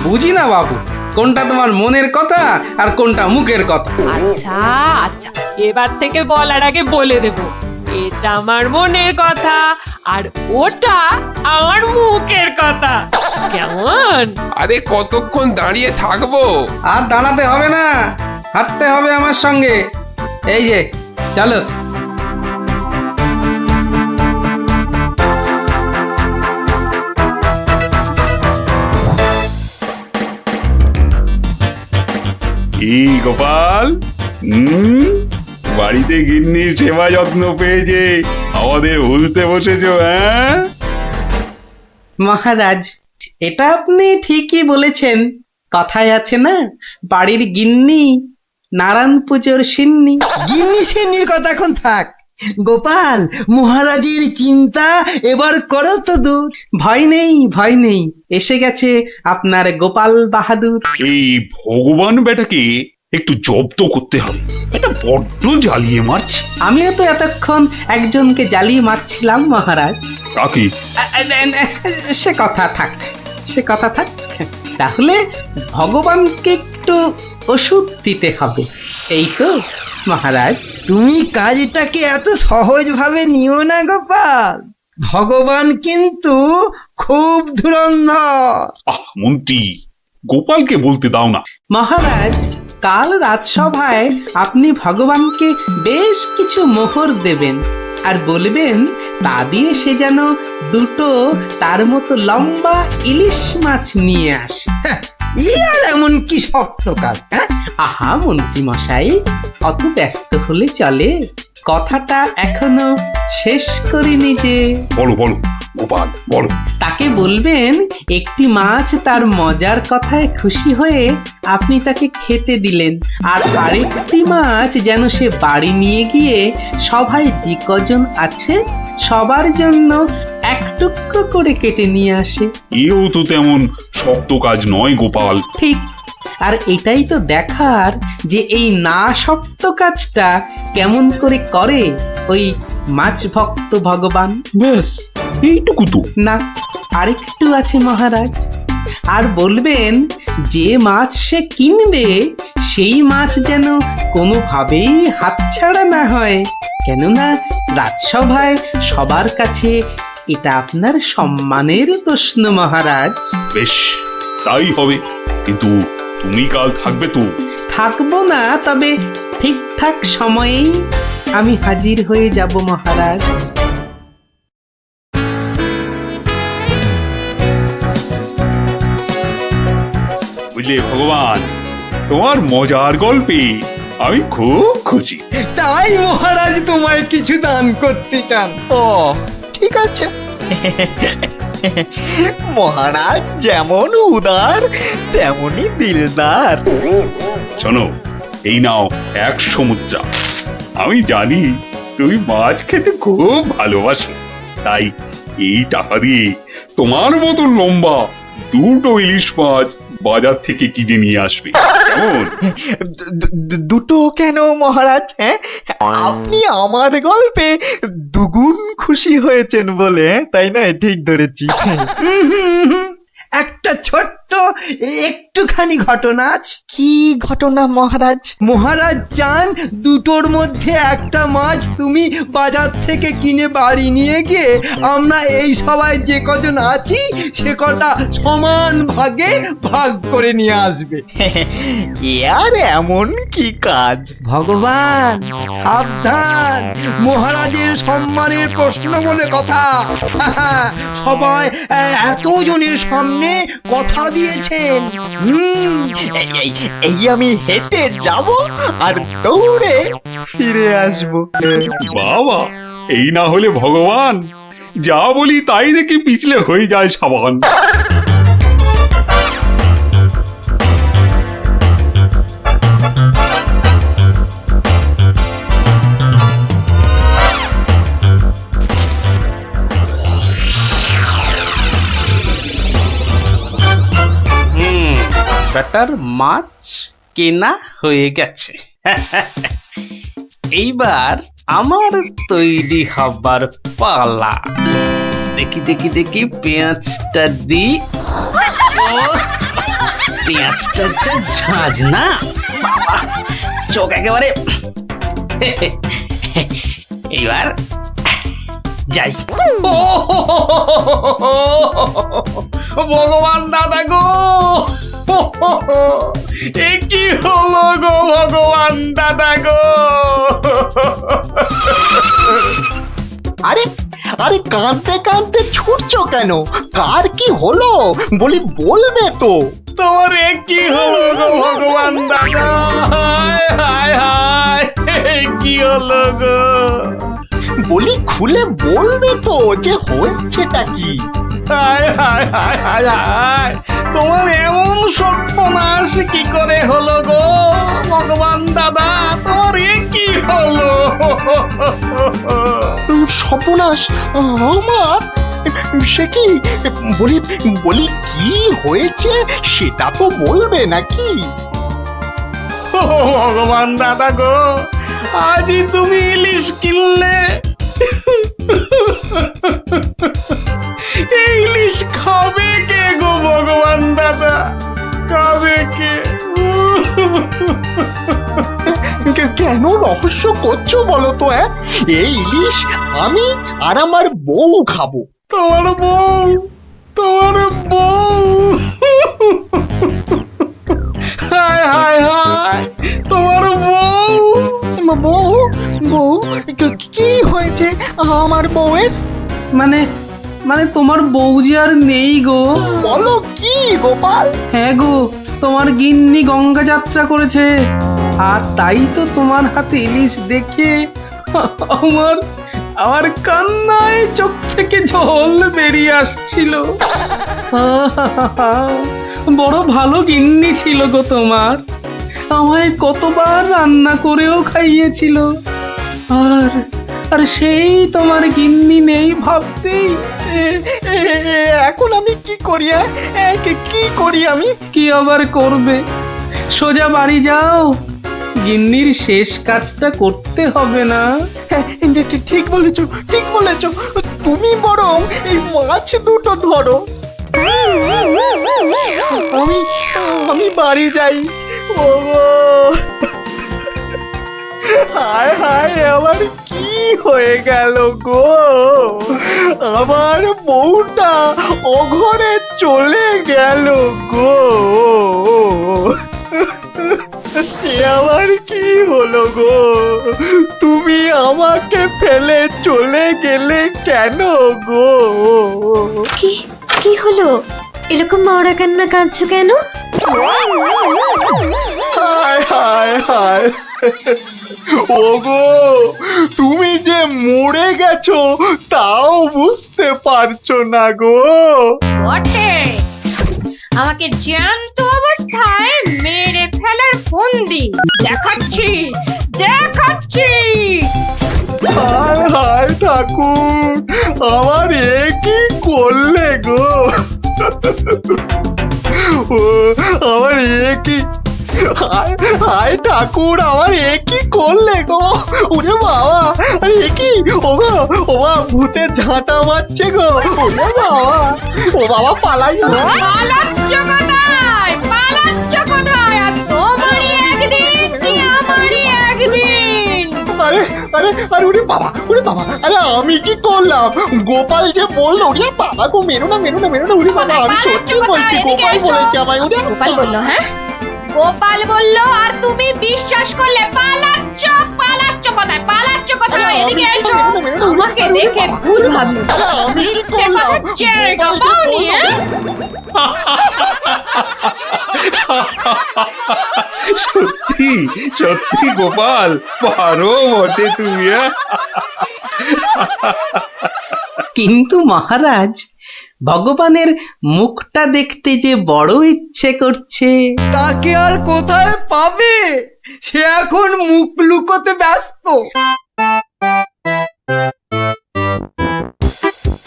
বুঝি না বাবু, কোনটা তোমার মনের কথা আর কোনটা মুখের কথা। আচ্ছা আচ্ছা, এবার থেকে বলার আগে বলে দেব, এটা আমার মনের কথা আর ওটা আমার মুখের কথা। কেমন? আরে কতক্ষণ দাঁড়িয়ে থাকবো? আর দাঁড়াতে হবে না, হাঁটতে হবে আমার সঙ্গে। এই যে চলো। কি গোপাল, বাড়িতে গিন্নির সেবা যত্ন পেয়েছে, আমাদের ভুলতে বসেছো? হ্যাঁ মহারাজ, এটা আপনি ঠিকই বলেছেন। কথায় আছে না, বাড়ির গিন্নি নারায়ণ পুজোর সিন্নি। গিন্নি সিন্নির কথা এখন থাক, গোপাল, মহারাজের চিন্তা এবার করো তো দূর। ভয় নেই এসে গেছে আপনার গোপাল বাহাদুর। এই ভগবান বেটাকে একটু জব্দ করতে হবে, এটা বড্ড জ্বালিয়ে মারছে। আমিও তো এতক্ষণ একজনকে জ্বালিয়ে মারছিলাম মহারাজ। কাকে? সে কথা থাক। তাহলে ভগবানকে একটু ওষুধ দিতে হবে, এই তো মহারাজ। তুমি কাজটাকে এত সহজভাবে নিও না গোপাল, ভগবান কিন্তু খুব ধুরন্ধর। মন্ত্রী, গোপালকে বলতে দাও না। মহারাজ, কাল রাজসভায় আপনি ভগবানকে বেশ কিছু মোহর দেবেন আর বলবেন তা দিয়ে সে যেন দুটো তার মতো লম্বা ইলিশ মাছ নিয়ে আসে। আর এমন কি শক্ত কাজ? আহা মন্ত্রী মশাই, অত ব্যস্ত হলে চলে? কথাটা এখনো শেষ করিনি যে। বলো গোপাল, বলো। তাকে বলবেন একটি মাছ তার মজার কথায় খুশি হয়ে আপনি তাকে খেতে দিলেন, আর আরেকটি মাছ যেন সে বাড়ি নিয়ে গিয়ে সবাই যে কজন আছে সবার জন্য এক টুকরো করে কেটে নিয়ে আসে। এও তো তেমন শক্ত কাজ নয় গোপাল। ঠিক, আর এটাই তো দেখার যে এই না শক্ত কাজটা কেমন করে ওই মাছ ভক্ত ভগবান। ব্যাস এইটুকু তো? না, আরেকটু আছে মহারাজ। আর বলবেন যে মাছ সে কিনবে সেই মাছ যেন কোনোভাবেই হাতছাড়া না হয়, কেননা রাজসভায় সবার কাছে এটা আপনার সম্মানের প্রশ্ন মহারাজ। বেশ, তাই হবে, কিন্তু তুমি কাল থাকবে তো? থাকবো না, তবে ঠিকঠাক সময়েই আমি হাজির হয়ে যাব মহারাজ। বুঝলে ভগবান, তোমার মজার গল্পে আমি খুব খুশি। তাই মহারাজ তোমায় কিছু দান করতে চান। ও ঠিক আছে। মহারাজ যেমন উদার তেমনি দিলদার। শোনো, এই নাও 100 মুদ্রা। আমি জানি তুমি মাছ খেতে খুব ভালোবাসো, তাই এই টাকা দিয়ে তোমার মতো লম্বা দুটো ইলিশ মাছ বাজার থেকে কিনে নিয়ে আসবে, কেমন? দুটো কেন মহারাজ? আপনি আমার গল্পে দুগুণ খুশি হয়েছেন বলে, তাই না? ঠিক ধরেছি। একটা ছোট্ট একটুখানি ঘটনা আছে। কি ঘটনা মহারাজ? মহারাজ চান দুটোর মধ্যে একটা মাছ তুমি বাজার থেকে কিনে বাড়ি নিয়ে গিয়ে আমরা এই সবাই যে কজন আছি সে কটা সমান ভাগে ভাগ করে নিয়ে আসবে। আর এমন কি কাজ? ভগবান সাবধান, মহারাজের সম্মানের প্রশ্ন বলে কথা। সবাই এতজনের সামনে কথা দিয়েছেন। এই আমি হেঁটে যাব আর দৌড়ে ফিরে আসবো। বাবা, এই না হলে ভগবান, যা বলি তাই দেখি পিছলে হয়ে যায় সাবান। ব্যাটার মাছ কেনা হয়ে গেছে। এইবার আমার তৈরি হবার পালা। দেখি পেঁয়াজটা দি। পেঁয়াজটা যা ঝাঁজ না বাবা, চোখ একেবারে। এইবার যাই। ভগবান দাদা গো, এ কি হলো গো ভগবান দাদা গো। আরে আরে কাঁদতে কাঁদতে ছুটছো কেন? কার কি হলো বলি, বলবে তো। তোমার এ কি হলো গো ভগবান দাদা? হায় হায়, কি হলো গো? বলি খুলে বলবে তো যে হয়েছেটা কি? হায় হায় হায় হায় হায়, তোমার এমন সর্বনাশ কি করে হলো গো ভগবান দাদা, তোমার এ কি হলো? সর্বনাশ আমার? সে কি? বলি বলি কি হয়েছে সেটা তো বলবে নাকি? ও ভগবান দাদা গো, আজই তুমি ইলিশ কিনলে। এই ইলিশ খাবে কে গো ভগবান দাদা, খাবে কে? কেন রহস্য করছো বলো তো? এই ইলিশ আমি আর আমার বউ খাবো। তোমার বউ? তোমার বউ? হায় হায় হায়, তোমার বউ? বউ? বউ? কি হয়েছে আমার বউয়ের? মানে মানে তোমার বউ যে আর নেই গো। বলো কি গোপাল? হ্যাঁ গো, তোমার গিন্নি গঙ্গা যাত্রা করেছে, আর তাই তো তোমার হাতে ইলিশ দেখে আমার আমার কান্নায় চোখ থেকে জল বেরিয়ে আসছিল। বড় ভালো গিন্নি ছিল গো তোমার, আমায় কতবার রান্না করেও খাইয়েছিল। আর আর সেই তোমার গিন্নি নেই ভাবতেই এখন আমি কি করি? কি করি আমি? কি আবার করবে, সোজা বাড়ি যাও, গিন্নির শেষ কাজটা করতে হবে না? ঠিক বলেছো, ঠিক বলেছো। তুমি বরং এই মাছ দুটো ধরো, আমি আমি বাড়ি যাই। ও হায় হায়, আমার কি হয়ে গেল গো? আমার বউটা অঘরে চলে গেল গো। আমার কি হলো গো? তুমি আমাকে ফেলে চলে গেলে কেন গো? কি কি হলো? এরকম মরা কান্না কাঁদছো কেন? হায় হায় হায়, ওগো তুমি যে মরে গেছো তাও বুঝতে পারছো না গো। বটে, আমাকে জ্যান্ত অবস্থায় মেরে ফেলার ফন্দি দেখাচ্ছি দেখাচ্ছি। হায় হায় ঠাকুর, আমার এ কি করলে গো? ও আমার এ কি, হায় হায় ঠাকুর, আমার এ কি করলে গো? ওরে বাবা, আরে এ কি? ও বাবা, ভূতের ঝাঁটা মারছে গো। ওরে বাবা, ও বাবা পালাই। পালাচ্ছ কোথায়? পালাচ্ছ কোথায়? আর তোমারই একদিন কি আমারই একদিন? আরে আরে আরে, ওরে বাবা, ওরে বাবা, আরে আমি কি করলাম? গোপাল যে বললো, ওরে বাবা গো, মেরো না মেরো না মেরো না। ওরে বাবা, আমি সত্যি বলছি, গোপাল বলেছে আমায়। ওরে গোপাল বললো? হ্যাঁ, গোপাল বললো আর তুমি বিশ্বাস করলে? পালাচ্ছ পালাচ্ছ কোথায়? পালাচ্ছ কোথায়? এদিকে এসো, আমাকে দেখে ভূত ভাবলো। মিথ্যে কথা জায়গা পাওনি? সত্যি সত্যি গোপাল, পারো বটে তুমি। কিন্তু মহারাজ, ভগবানের মুখটা দেখতে যে বড় ইচ্ছে করছে। তাকে আর কোথায় পাবে? সে এখন মুখ লুকোতে ব্যস্ত।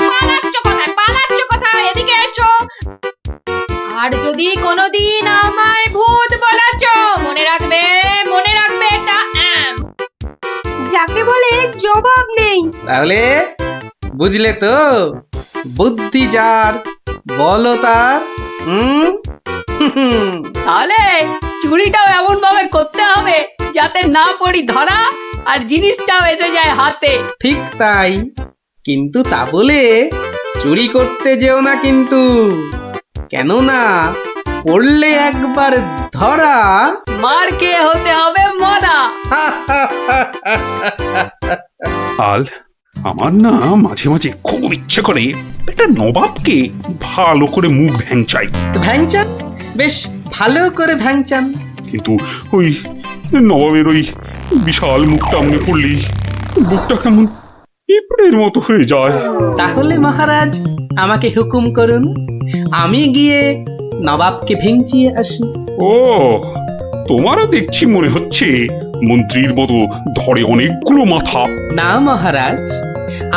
পালাচ্ছ কোথায়? পালাচ্ছ কোথায়? এদিকে এসো। আর যদি কোনোদিন আমায় ভূত বলেছ, মনে রাখবে, মনে রাখবে এটা যাকে বলে জবাব নেই। তাহলে বুঝলে তো, বুদ্ধি যার বলো তার। তাহলে চুরিটাও এমন ভাবে করতে হবে যাতে না পড়ি ধরা আর জিনিসটাও এসে যায় হাতে। ঠিক তাই, কিন্তু তা বলে চুরি করতে যেও না কিন্তু, কেননা পড়লে একবার ধরা, মার খেয়ে হতে হবে মরা। আল, আমার না মাঝে মাঝে খুব ইচ্ছে করে একটা নবাবকে ভালো করে মুখ ভ্যাংচাই। ভ্যাংচান, বেশ ভালো করে ভ্যাংচান। কিন্তু ওই নবাবের ওই বিশাল মুখটা আমনে পড়লেই বুকটা কেমন পিঁপড়ের মতো হয়ে যায়। তাহলে মহারাজ আমাকে হুকুম করুন, আমি গিয়ে নবাবকে ভেঙচিয়ে আসি। ও তোমারও দেখছি মনে হচ্ছে মন্ত্রীর মতো ধরে অনেকগুলো মাথা। না মহারাজ,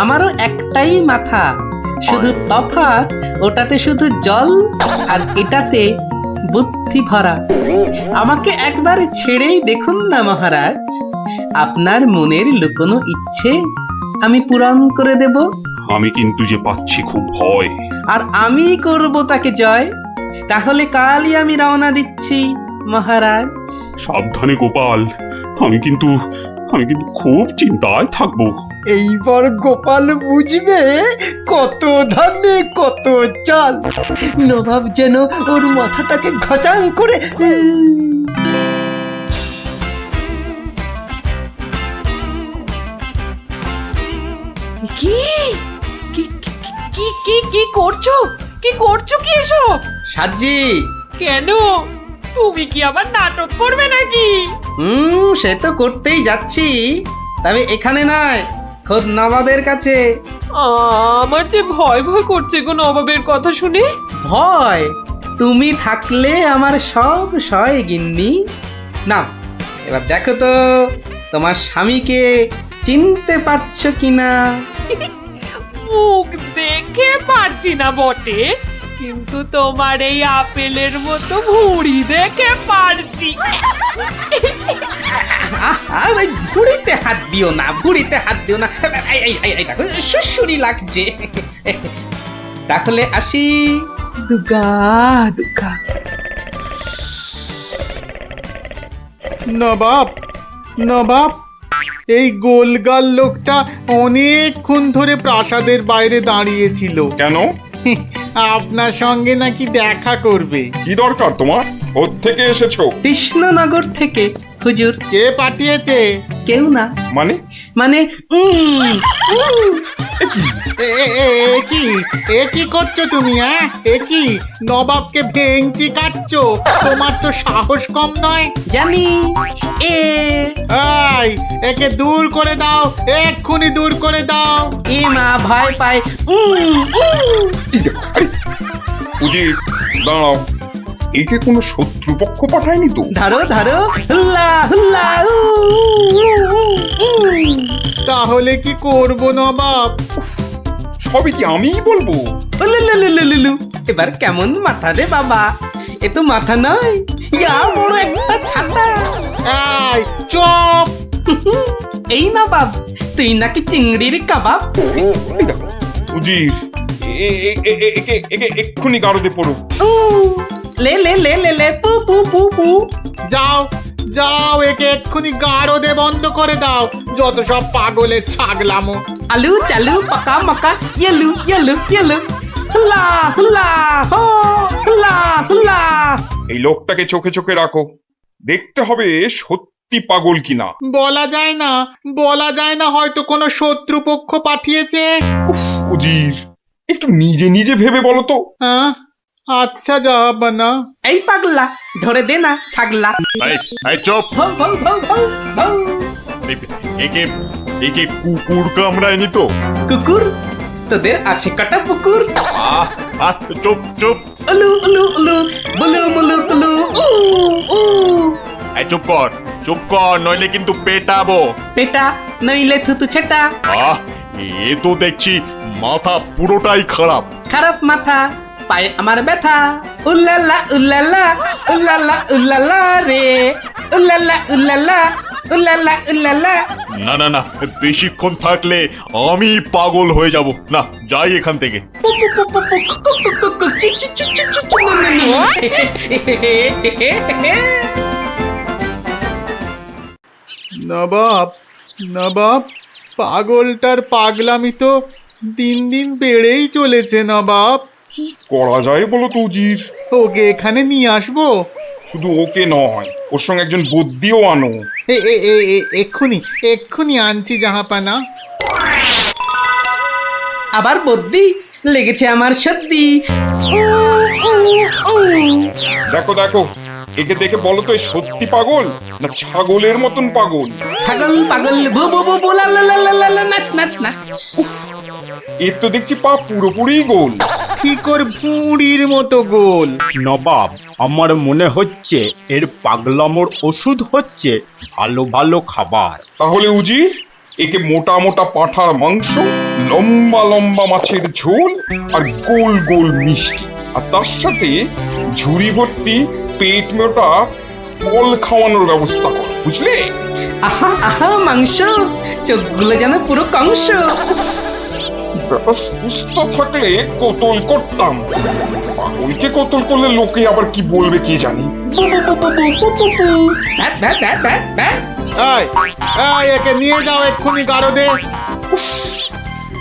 আমারও একটাই মাথা, শুধু তফাৎ ওটাতে শুধু জল আর এটাতে বুদ্ধি ভরা। আমাকে একবার ছেড়েই দেখুন না মহারাজ, আপনার মনের লুকোনো ইচ্ছে আমি পূরণ করে দেব। আমি কিন্তু যে পাচ্ছি খুব ভয়। আর আমি করব তাকে জয়। তাহলে কালই আমি রওনা দিচ্ছি মহারাজ। সাবধানে গোপাল, আমি কিন্তু খুব চিন্তায় থাকবো। এইবার গোপাল বুঝবে কত ধানে কত চাল। নবাব যেন ওর মাথাটাকে ঘচাং করে কি কি কি কি কি করছো? কি করছো কি এসব? সাজি, কেন? তুমি কি আবার নাটক করবে নাকি? সে তো করতেই যাচ্ছি, তবে এখানে নয়, খোদ নবাবের কাছে। আমার যে ভয় ভয় করছে গো নবাবের কথা শুনে। ভয়? তুমি থাকলে আমার সব সয় গিন্নি। না, এবার দেখো তো তোমার স্বামীকে চিনতে পারছো কিনা। মুখ দেখে পারছি না বটে, কিন্তু তোমার এই আপেলের মতো ভুঁড়ি দেখে পারছি। ওই ভুঁড়িতে হাত দিও না, ভুঁড়িতে হাত দিও না। এই দেখো সুসুরি লাগছে। তাহলে আসি। দুগা দুগা। নবাব, নবাব, এই গোলগাল লোকটা অনেকক্ষণ ধরে প্রাসাদের বাইরে দাঁড়িয়েছিল। কেন? আপনার সঙ্গে নাকি দেখা করবে। কি দরকার তোমার? ওর থেকে এসেছো? কৃষ্ণনগর থেকে হুজুর। কে পাঠিয়েছে? কেউ না। মানে? মানে এ কি করছো তুমি? হ্যাঁ, এ কি নবাবকে ভেঙচি কাটছো? তোমার তো সাহস কম নয়। জানি। একে দূর করে দাও, এক্ষুনি দূর করে দাও। এ মা ভয় পায়। উজির দাঁড়াও, একে কোনো শত্রুপক্ষ পাঠায়নি তো? ধরো ধরো, হুল্লা হুল্লা। তাহলে কি করব নবাব? সবই কি আমিই বলবো? এবার কেমন মাথা রে বাবা, এ তো মাথা নয়, ইয়া বড় একটা ছাতা। এই চুপ! এই না বাব, তুই নাকি চিংড়ির কাবাব। উজির, একে এক্ষুনি গাড়োতে পড়ো। লে লে লে লে লে পু পু পু পু। যাও যাও, একে এক্ষুনি গারদে বন্ধ করে দাও। যত সব পাগলের ছাগলামো। আলু চালু পাকা মাকা ইয়েলু ইয়েলু ইয়েলু। হুল্লা হুল্লা হো, হুল্লা হুল্লা। এই লোকটাকে চোখে চোখে রাখো, দেখতে হবে সত্যি পাগল কিনা। বলা যায় না, বলা যায় না, হয়তো কোনো শত্রুপক্ষ পাঠিয়েছে। উজির, একটু নিজে নিজে ভেবে বলো তো। হ্যাঁ, আচ্ছা জাহাপানা। এই পাগলা, ধরে দে না ছাগলা। এই চুপ! ভৌ ভৌ ভৌ ভৌ ভৌ। একে কুকুর কামড়ায়নি তো? কুকুর? তোদের আছে কাটা পুকুর। চুপ চুপ! উলু উলু উলু, বুলু মুলু কুলু, উ উ। চুপ কর, নইলে কিন্তু পেটাবো। পেটা নইলে থুতু ছেটা। এ তো দেখছি মাথা পুরোটাই খারাপ। খারাপ মাথা, পায়ে আমার ব্যথা। উল্লালা উল্লালা, উল্লালা উল্লালা রে, উল্লালা উল্লালা, উল্লালা উল্লালা। না, বেশিক্ষণ থাকলে আমি পাগল হয়ে যাব। না, যাই এখান থেকে। নবাব, পাগলটার পাগলামি তো দিন দিন বেড়েই চলেছে নবাব। কি করা যায় বলো তো উজির? ওকে এখানে নিয়ে আসবো? শুধু ওকে নয়, ওর সঙ্গে একজন বদ্যিও আনো। এক্ষুনি আনছি জাহাপানা। আবার বদ্যি লেগেছে আমার সর্দি। দেখো একে দেখে বলো তো এ সত্যি পাগল না ছাগলের মতন পাগল? ছাগল পাগল ভো ভো ভো ভো লা লা লা লা লা লা, নাচ নাচ নাচ। এর তো দেখছি পা পুরোপুরি গোল। ঠিক ওর ভুঁড়ির মতো গোল। নবাব, আমার মনে হচ্ছে এর পাগলামোর ওষুধ হচ্ছে ভালো ভালো খাবার। তাহলে উজির, একে মোটা মোটা পাঁঠার মাংস, লম্বা লম্বা মাছের ঝোল আর গোল গোল মিষ্টি, আর তার সাথে ঝুড়ি ভর্তি পেট মোটা ফল খাওয়ানোর ব্যবস্থা কর, বুঝলে? আহা আহা মাংস, চোখগুলো যেন পুরো কংস। ব্যাপার সুস্থ থাকলে কোতল করতাম, পাগলকে কোতল করলে লোকে আবার কি বলবে কে জানি। Bat, bat, bat, bat, bat. এই এই একে নিয়ে যাও এক্ষুনি গারদে।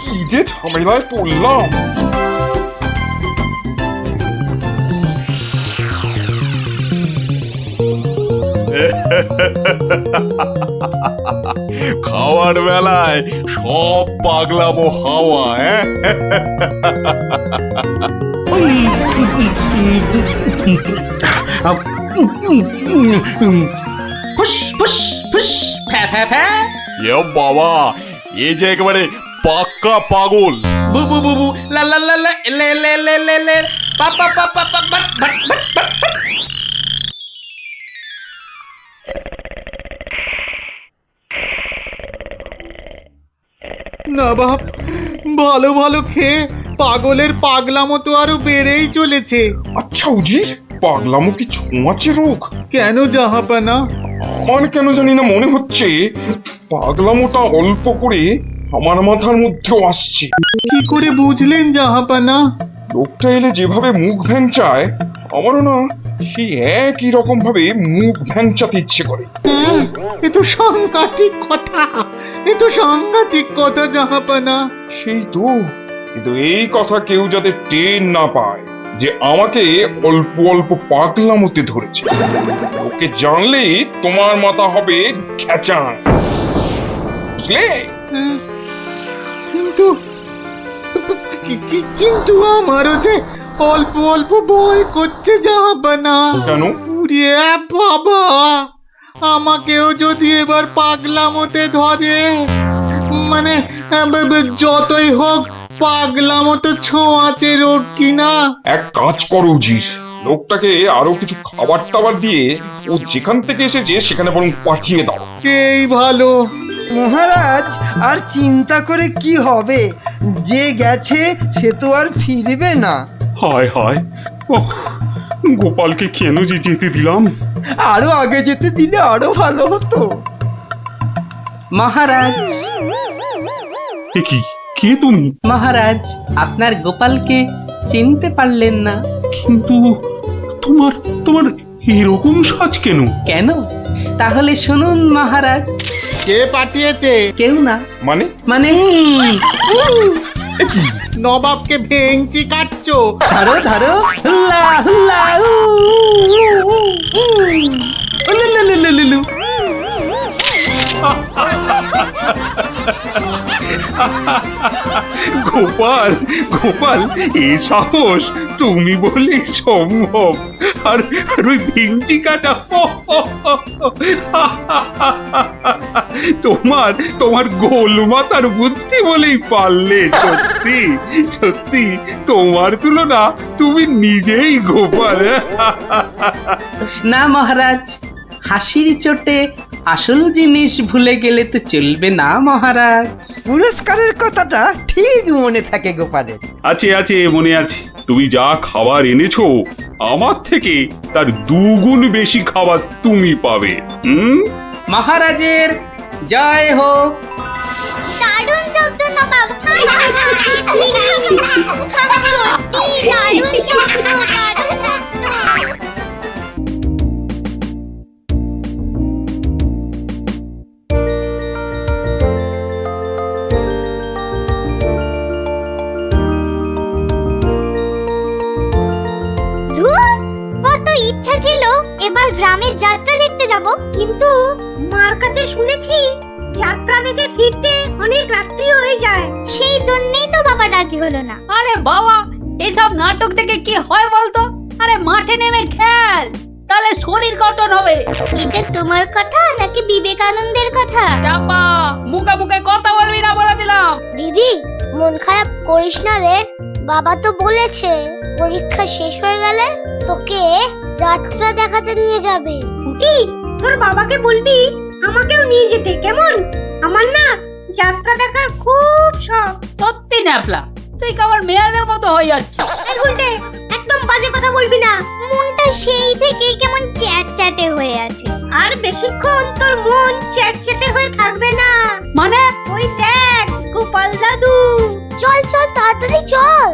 কি যে ঝামেলায় পড়লাম। খাওয়ার বেলায় সব পাগলামো হাওয়া। ফুস ফুস ফুস, ফ্যা ফ্যা ফ্যা। এ বাবা, এ যে একেবারে পাক্কা পাগল। বু বু বু বু, লা লা লা লা, লে লে লে লে লে, পা পা পা পা পা, বাট বাট বাট বাট বাট। নবাব, ভালো ভালো খেয়ে পাগলের পাগলামো তো আরো বেড়েই চলেছে। আচ্ছা উজির, পাগলামো কি ছোঁয়াচে রোগ? কেন জাহাপানা? আমার কেন জানি না মনে হচ্ছে পাগলামোটা অল্প করে আমার মাথার মধ্যেও আসছে। কি করে বুঝলেন জাহাপানা? লোকটা এলে যেভাবে মুখ ভ্যাংচায়, আমারও না সেই একই রকম ভাবে মুখ ভ্যাংচাতে ইচ্ছে করে। হ্যাঁ, এ তো সাংঘাতিক কথা, এ তো সাংঘাতিক কথা জাহাপানা। সেই তো, কিন্তু এই কথা কেউ যাতে টের না পায় যে আমাকে অল্প অল্প পাগলামোতে ধরেছে। ওকে জানলেই তোমার মাথা হবে খেচান, বুঝলে? হ্যাঁ, কিন্তু কিন্তু আমারও যে অল্প অল্প ভয় করছে জাহাপানা। কেন? উড়িয়ে বাবা, আমাকেও যদি এবার পাগলামোতে ধরে, মানে যতই হোক পাগলামো তো ছোঁয়াচে রোগ কিনা। এক কাজ করো উজির, লোকটাকে আরো কিছু খাবার টাবার দিয়ে ও যেখান থেকে এসেছে সেখানে বরং পাঠিয়ে দাও। এই ভালো। মহারাজ, আর চিন্তা করে কি হবে? যে গেছে সে তো আর ফিরবে না। হায় হায়, ওহ, গোপালকে কেন যে যেতে দিলাম? আরো আগে যেতে দিলে আরো ভালো হতো। মহারাজ, এ কি, কে তুমি? মহারাজ, আপনার গোপালকে চিনতে পারলেন না? কিন্তু তোমার তোমার এরকম সাজ কেন? কেন? তাহলে শুনুন মহারাজ। কে পাঠিয়েছে? কেউ না। মানে? মানে নবাবকে ভেঙচি কাটছো? ধরো ধরো, হুল্লা হুল্লা, উ, উ, উ, উ, উলুলুলুলুলু। গোপাল, গোপাল, এ সাহস তুমি বলে সম্ভব? আর আর ওই ভিঞ্চি কাটা, তোমার তোমার গোল মাথার বুদ্ধি বলেই পারলে। সত্যি সত্যি তোমার তুলনা তুমি নিজেই গোপাল। না মহারাজ, হাসির চোটে আসল জিনিস ভুলে গেলে তো চলবে না মহারাজ। পুরস্কারের কথাটা ঠিক মনে থাকে গোপালের। আছে আছে, মনে আছে। তুমি যা খাবার এনেছো আমার থেকে তার দুগুণ বেশি খাবার তুমি পাবে। মহারাজের জয় হোক। দারুণ শব্দ নবাব। সত্যি দারুণ শব্দ, দারুণ শব্দ। কত ইচ্ছা ছিল এবার গ্রামের যাত্রা দেখতে যাব, কিন্তু মার কাছে শুনেছি যাত্রা দেখে ফিরতে অনেক রাত্রি হয়ে যায়। সেই জন্যই তো বাবা রাজি হলো না। আরে বাবা, এসব নাটক দেখে কি হয় বলতো? আরে মাঠে নেমে খেল। তাহলে শরীর গঠন হবে। এটা তোমার কথা নাকি বিবেকানন্দের কথা? চাপা, মুখে মুখে কথা বলবি না বলে দিলাম। দিদি, মন খারাপ করিস না রে। বাবা তো বলেছে পরীক্ষা শেষ হয়ে গেলে তোকে যাত্রা দেখাতে নিয়ে যাবে। কি তোর বাবাকে বলবি আমাকেও নিয়ে যেতে, কেমন? আমার না যাত্রা দেখার খুব শখ। সত্যি ন্যাপলা, তুই কেমন মেয়েদের মতো হয়ে যাচ্ছিস। এই গুলটে, একদম বাজে কথা বলবি না। মনটা সেই থেকে কেমন চ্যাটচ্যাটে হয়ে আছে। আর বেশিক্ষণ তোর মন চ্যাটচ্যাটে হয়ে থাকবে না। মানে? ওই দেখ গোপাল দাদু। চল চল তাড়াতাড়ি চল।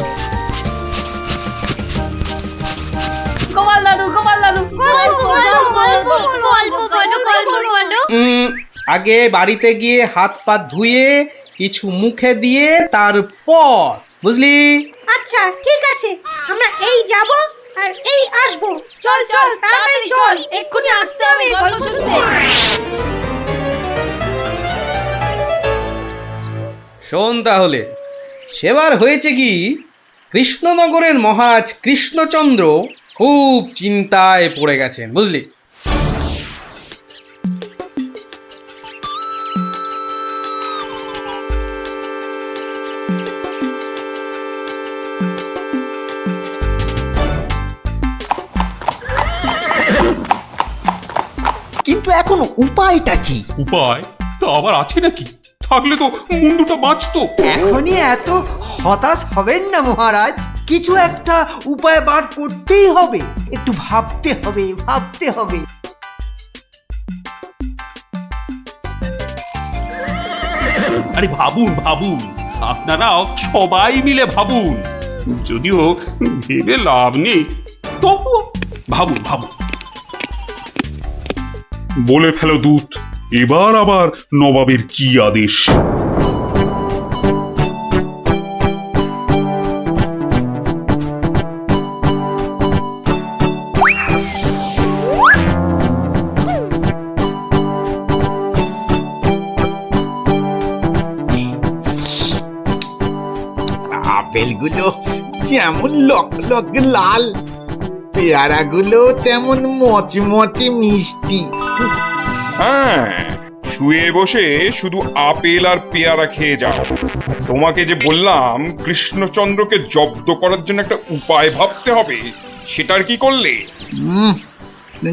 গোপাল দাদু, গোপাল দাদু, গল্প বলো। আগে বাড়িতে গিয়ে হাত পা ধুয়ে কিছু মুখে দিয়ে তারপর, বুঝলি? আচ্ছা ঠিক আছে, আমরা এই যাব আর এই আসবো। চল চল তাড়াতাড়ি চল, এক্ষুনি আসতে হবে গল্প শুনতে। শোন তাহলে, সেবার হয়েছে কি, কৃষ্ণনগরের মহারাজ কৃষ্ণচন্দ্র খুব চিন্তায় পড়ে গেছেন, বুঝলি? কিন্তু এখন উপায়টা কি? উপায় তা আবার আছে নাকি? থাকলে তো মুন্ডুটা বাঁচতো। এখনই এত হতাশ হবেন না মহারাজ, কিছু একটা উপায় বার করতেই হবে। একটু ভাবতে হবে, ভাবতে হবে। আরে ভাবুন ভাবুন, আপনারাও সবাই মিলে ভাবুন। যদিও ভেবে লাভ নেই, তবু ভাবুন ভাবুন। বলে ফেলো দূত, এবার আবার নবাবের কি আদেশ? আপেলগুলো যেমন লক লক লাল, পেয়ারাগুলো তেমন মচমচে মিষ্টি। হ্যাঁ, শুয়ে বসে শুধু আপেল আর পেয়ারা খেয়ে যাও। তোমাকে যে বললাম কৃষ্ণচন্দ্রকে জব্দ করার জন্য একটা উপায় ভাবতে হবে, সেটার কি করলে?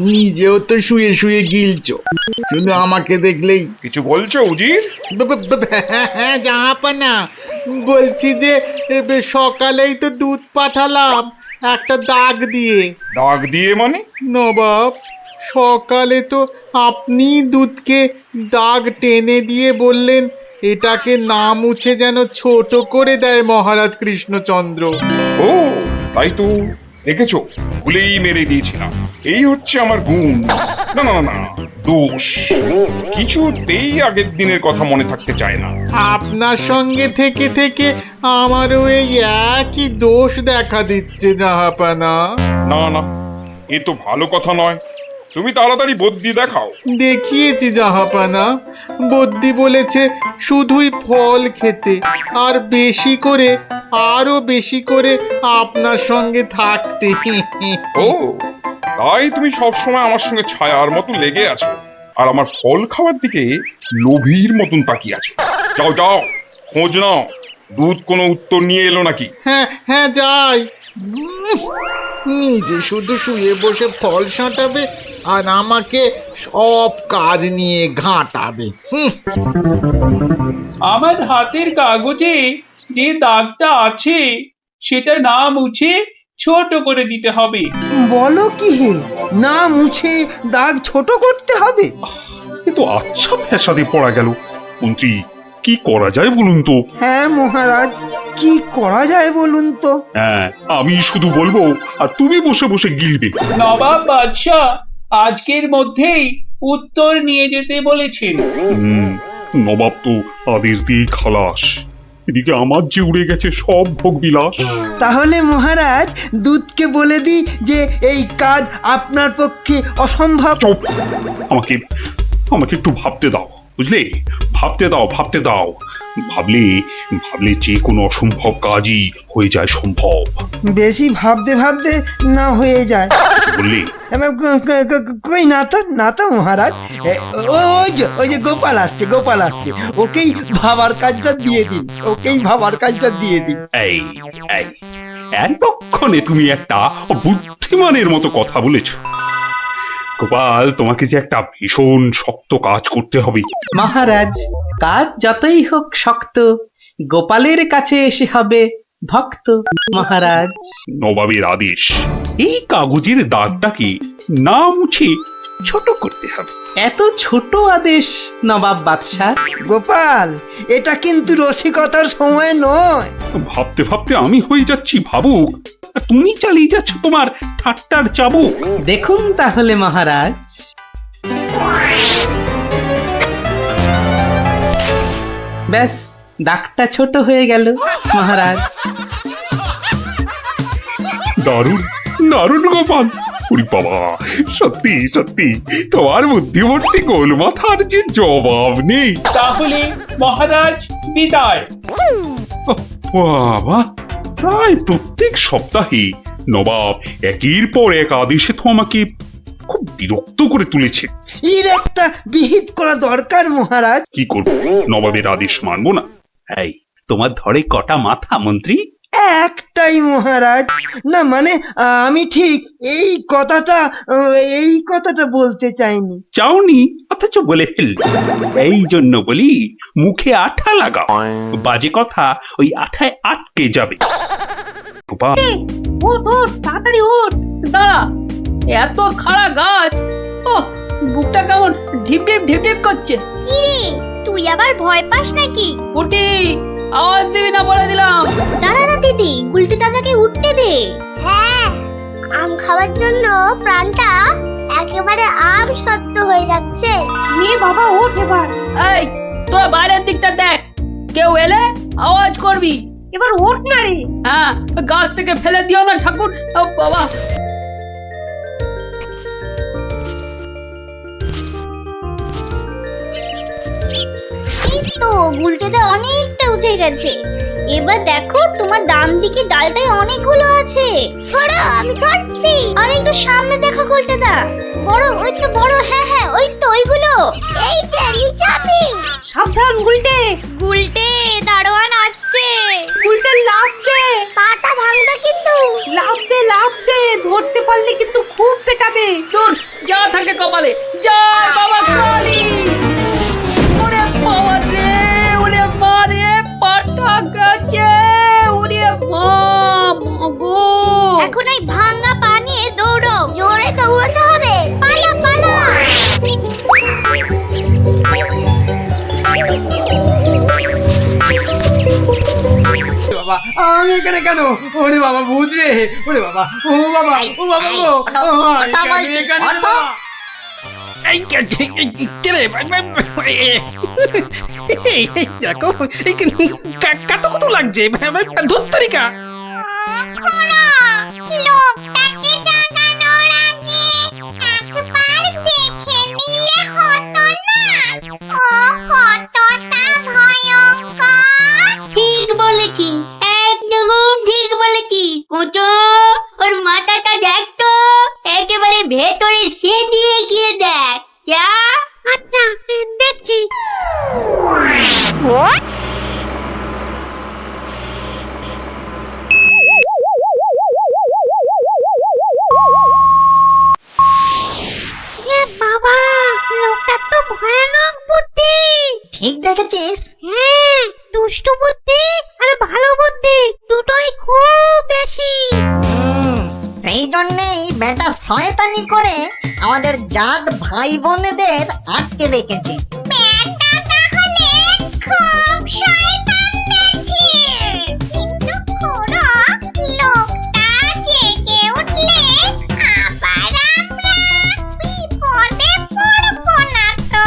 নিজেও তো শুয়ে শুয়ে গিলছো, শুধু আমাকে দেখলেই। কিছু বলছো উজির? হ্যাঁ জাহাপানা, বলছি যে সকালেই তো দুধ পাঠালাম একটা দাগ দিয়ে। দাগ দিয়ে মানে? নবাব, সকালে তো আপনি দুধকে দাগ টেনে দিয়ে বললেন এটাকে না মুছে যেন ছোট করে দেয় মহারাজ কৃষ্ণচন্দ্র। ও তাই তো, দেখেছো, ভুলেই মেরে দিয়েছিলাম। এই হচ্ছে আমার গুণ, না না না দোষ। কিছুতেই আগের দিনের কথা মনে থাকতে চায় না। আপনার সঙ্গে থেকে থেকে আমারও এই একই দোষ দেখা দিচ্ছে জাহাপানা। না না, এ তো ভালো কথা নয়। তুমি তাড়াতাড়ি বদ্যি দেখাও। দেখিয়েছি জাহাপানা, বদ্যি বলেছে শুধুই ফল খেতে আর বেশি করে, আরো বেশি করে আপনার সঙ্গে থাকতে। ও তাই তুমি সবসময় আমার সঙ্গে ছায়ার মতো লেগে আছো, আর আমার ফল খাওয়ার দিকে লোভীর মতন তাকিয়ে আছো। যাও যাও, খোঁজ নাও, দুধ কোনো উত্তর নিয়ে এলো নাকি। হ্যাঁ হ্যাঁ যাই। নিজে শুধু শুয়ে বসে ফল সাঁটাবে আর আমাকে সব কাজ নিয়ে ঘাঁটাবে। আমার হাতের কাগজে যে দাগটা আছে সেটা না মুছে ছোট করে দিতে হবে। বলো কি হে, না মুছে দাগ ছোট করতে হবে? এ তো আচ্ছা ফ্যাসাদে পড়া গেল। মন্ত্রী, কি করা যায় বলুন তো? হ্যাঁ মহারাজ, কি করা যায় বলুন তো? হ্যাঁ, আমি শুধু বলবো আর তুমি বসে বসে গিলবে। নবাব বাদশাহ আজকের মধ্যেই উত্তর নিয়ে যেতে বলেছেন। নবাব তো আদেশ দিয়ে খালাস। এদিকে আমার যে উড়ে গেছে সব ভোগ বিলাস। তাহলে মহারাজ দুধকে বলে দিই যে এই কাজ আপনার পক্ষে অসম্ভব। চুপ! আমাকে একটু ভাবতে দাও, বুঝলে? ভাবতে দাও, ভাবতে দাও। ভাবলে ভাবলে যে কোনো অসম্ভব কাজই হয়ে যায় সম্ভব। বেশি ভাবতে ভাবতে না হয়ে যায়। কিছু বললে? কই না তো মহারাজ। ওই যে গোপাল আসছে। ওকেই ভাবার কাজটা দিয়ে দিন। এই এই এতক্ষণে তুমি একটা বুদ্ধিমানের মতো কথা বলেছ। গোপাল, তোমাকে যে একটা ভীষণ শক্ত কাজ করতে হবে। মহারাজ, কাজ যতই হোক শক্ত, গোপালের কাছে এসে হবে ভক্ত। মহারাজ, নবাবের আদেশ, এই কাগজের দাগটাকে না মুছে ছোট করতে হবে। এত ছোট আদেশ নবাব বাদশাহ? গোপাল, এটা কিন্তু রসিকতার সময় নয়। ভাবতে ভাবতে আমি হয়ে যাচ্ছি ভাবুক, আর তুমি চালিয়ে যাচ্ছ তোমার ঠাট্টার চাবুক। দেখুন তাহলে মহারাজ। ব্যাস, দাগটা ছোট হয়ে গেল মহারাজ। দারুণ দারুণ গোপাল, ওরে বাবা, সত্যি সত্যি তোমার বুদ্ধিমূর্তি গোল মাথার যে জবাব নেই। তাহলে মহারাজ বিদায়। বাবা, প্রায় প্রত্যেক সপ্তাহে নবাব একের পর এক আদেশে তো আমাকে খুব বিরক্ত করে তুলেছে। এর একটা বিহিত করা দরকার মহারাজ। কি করব, নবাবের আদেশ মানবো না? এই, তোমার ধরে কটা মাথা মন্ত্রী? একটাই মহারাজ। না মানে আমি ঠিক এই কথাটা বলতে চাইনি। চাওনি অথচ বলে ফেললে। এই জন্য বলি, মুখে আঠা লাগাও, বাজে কথা ওই আঠায় আটকে যাবে। গোপাল, ওঠ তাড়াতাড়ি ওঠ। দাঁড়া, এত খাড়া গাছ, ও বুকটা কেমন ঢিপ ঢিপ করছে। কি রে, তুই আবার ভয় পাস নাকি? উঠি, আওয়াজ দিবি না বলে দিলাম। দাঁড়া না দিদি, উল্টে দাদাকে উঠতে দে। হ্যাঁ, আম খাওয়ার জন্য প্রাণটা একেবারে আম সত্য হয়ে যাচ্ছে। নে বাবা, ওঠ এবার। এই, তোর বাইরের দিকটা দেখ, কেউ এলে আওয়াজ করবি। এবার ওঠ না রে। হ্যাঁ, গাছ থেকে ফেলে দিও না ঠাকুর। ও বাবা, এই তো উল্টেতে অনেকটা উঠে গেছে। এবার দেখো, তোমার ডান দিকে ডালটায় অনেকগুলো আছে। ছড়া, আমি ধরছি। আর একটু সামনে দেখো উল্টেদা, বড়, ওই তো বড়। হ্যাঁ, ওই তো ওইগুলো। এই যে নিচে আমি। সাবধান উল্টে। উল্টে, দারোয়ান আসছে। উল্টে লাফ দে। পাটা ভাঙবে কিন্তু। লাফ দে, ধরতে পারলে কিন্তু খুব পেটাবে। দূর যা থাকে কপালে। জয় বাবা কালী। ওরে বাবা রে, ওরে মা রে, পাটা গেছে। ওরে মা, মাগো। এখন এই ভাঙা পা নিয়ে দৌড়ো। জোরে দৌড়াতে হবে। পালা। বাবা, আমি এখানে কেন? ওরে বাবা, ভূত রে! ওরে বাবা, ও বাবা, ও বাবা গো! এখানে বাবা! দেখো, কত লাগছে ধুত্তরিকা। লোকটাকে জাগানোর আগে একবার দেখে নিলে হতো না? ও কতটা ভয়ঙ্কর। ঠিক বলেছি, একদম ঠিক বলেছি। কুটো, ওর মাথাটা দেখ তো, একেবারে ভেতরে সেদিয়ে গিয়ে দেখ। যা। আচ্ছা, দেখছি। বাবা, লোকটা তো ভয়ানক বুদ্ধি। ঠিক দেখেছিস? হ্যাঁ, দুষ্টু বুদ্ধি আর ভালো বুদ্ধি দুটোই খুব বেশি। সেই জন্যই বেটা শয়তানি করে আমাদের জাত ভাই বোনেদের আটকে রেখেছে। বেটা তাহলে খুব শয়তান দেখছি। কিন্তু খুড়ো, লোকটা জেগে উঠলে আবার আমরা বিপদে পড়বো না তো?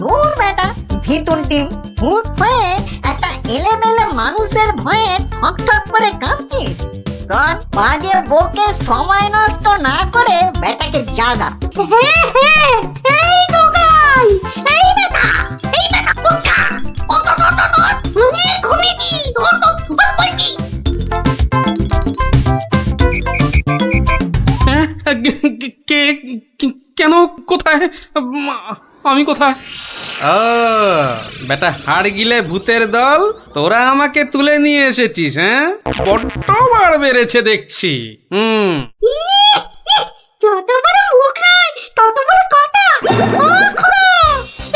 দূর বেটা, ভিতুন টিম, ভূত হয়ে একটা এলেমেলে মানুষের ভয়ে ঠক ঠক করে কাঁপছিস। চল, বাজে বকে সময় নষ্ট না করে বেটাকে জাগা। এই গোপাল, এই বেটা কোথা? ঘুমিয়েছি বলছি। হ্যাঁ? কেন? কোথায়? আমি কোথায়? ও বেটা, হাড় গিলে ভূতের দল, তোরা আমাকে তুলে নিয়ে এসেছিস? হ্যাঁ, বড্ড বাড় বেড়েছে দেখছি। যত বড় মুখ নয় তত বড় কথা। ও খুড়ো,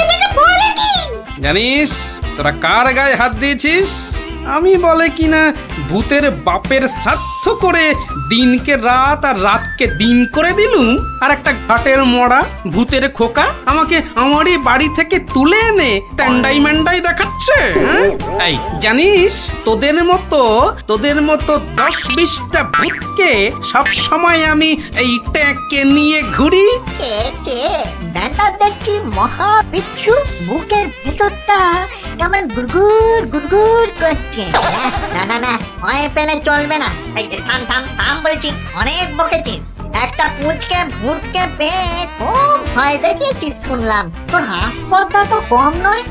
এটা বলে কি? জানিস তোরা কার গায়ে হাত দিয়েছিস? আমি বলে কিনা ভূতের বাপের শ্রাদ্ধ করে দিনকে রাত আর রাতকে দিন করে দিলুম, আর একটা ঘাটের মরা ভূতের খোকা আমাকে আমারই বাড়ি থেকে তুলে এনে ট্যান্ডাই ম্যান্ডাই দেখাচ্ছে। হ্যাঁ? এই জানিস তোদের মতো 10-20টা ভূতকে সব সময় আমি এই ট্যাঁকে নিয়ে ঘুরি। ব্যাটা দেখছি মহা বিচ্ছু, বুকের ভেতরটা কেমন গুড়গুড় গুড়গুড় করছে। না না না, ভয় পেলে চলবে না। এই থাম থাম থাম বলছি, অনেক বকেছিস। একটা পুঁচকে ভূতকে পেয়ে খুব ভয় দেখিয়েছিস শুনলাম। তোর হাসপাতাল তো কম নয়।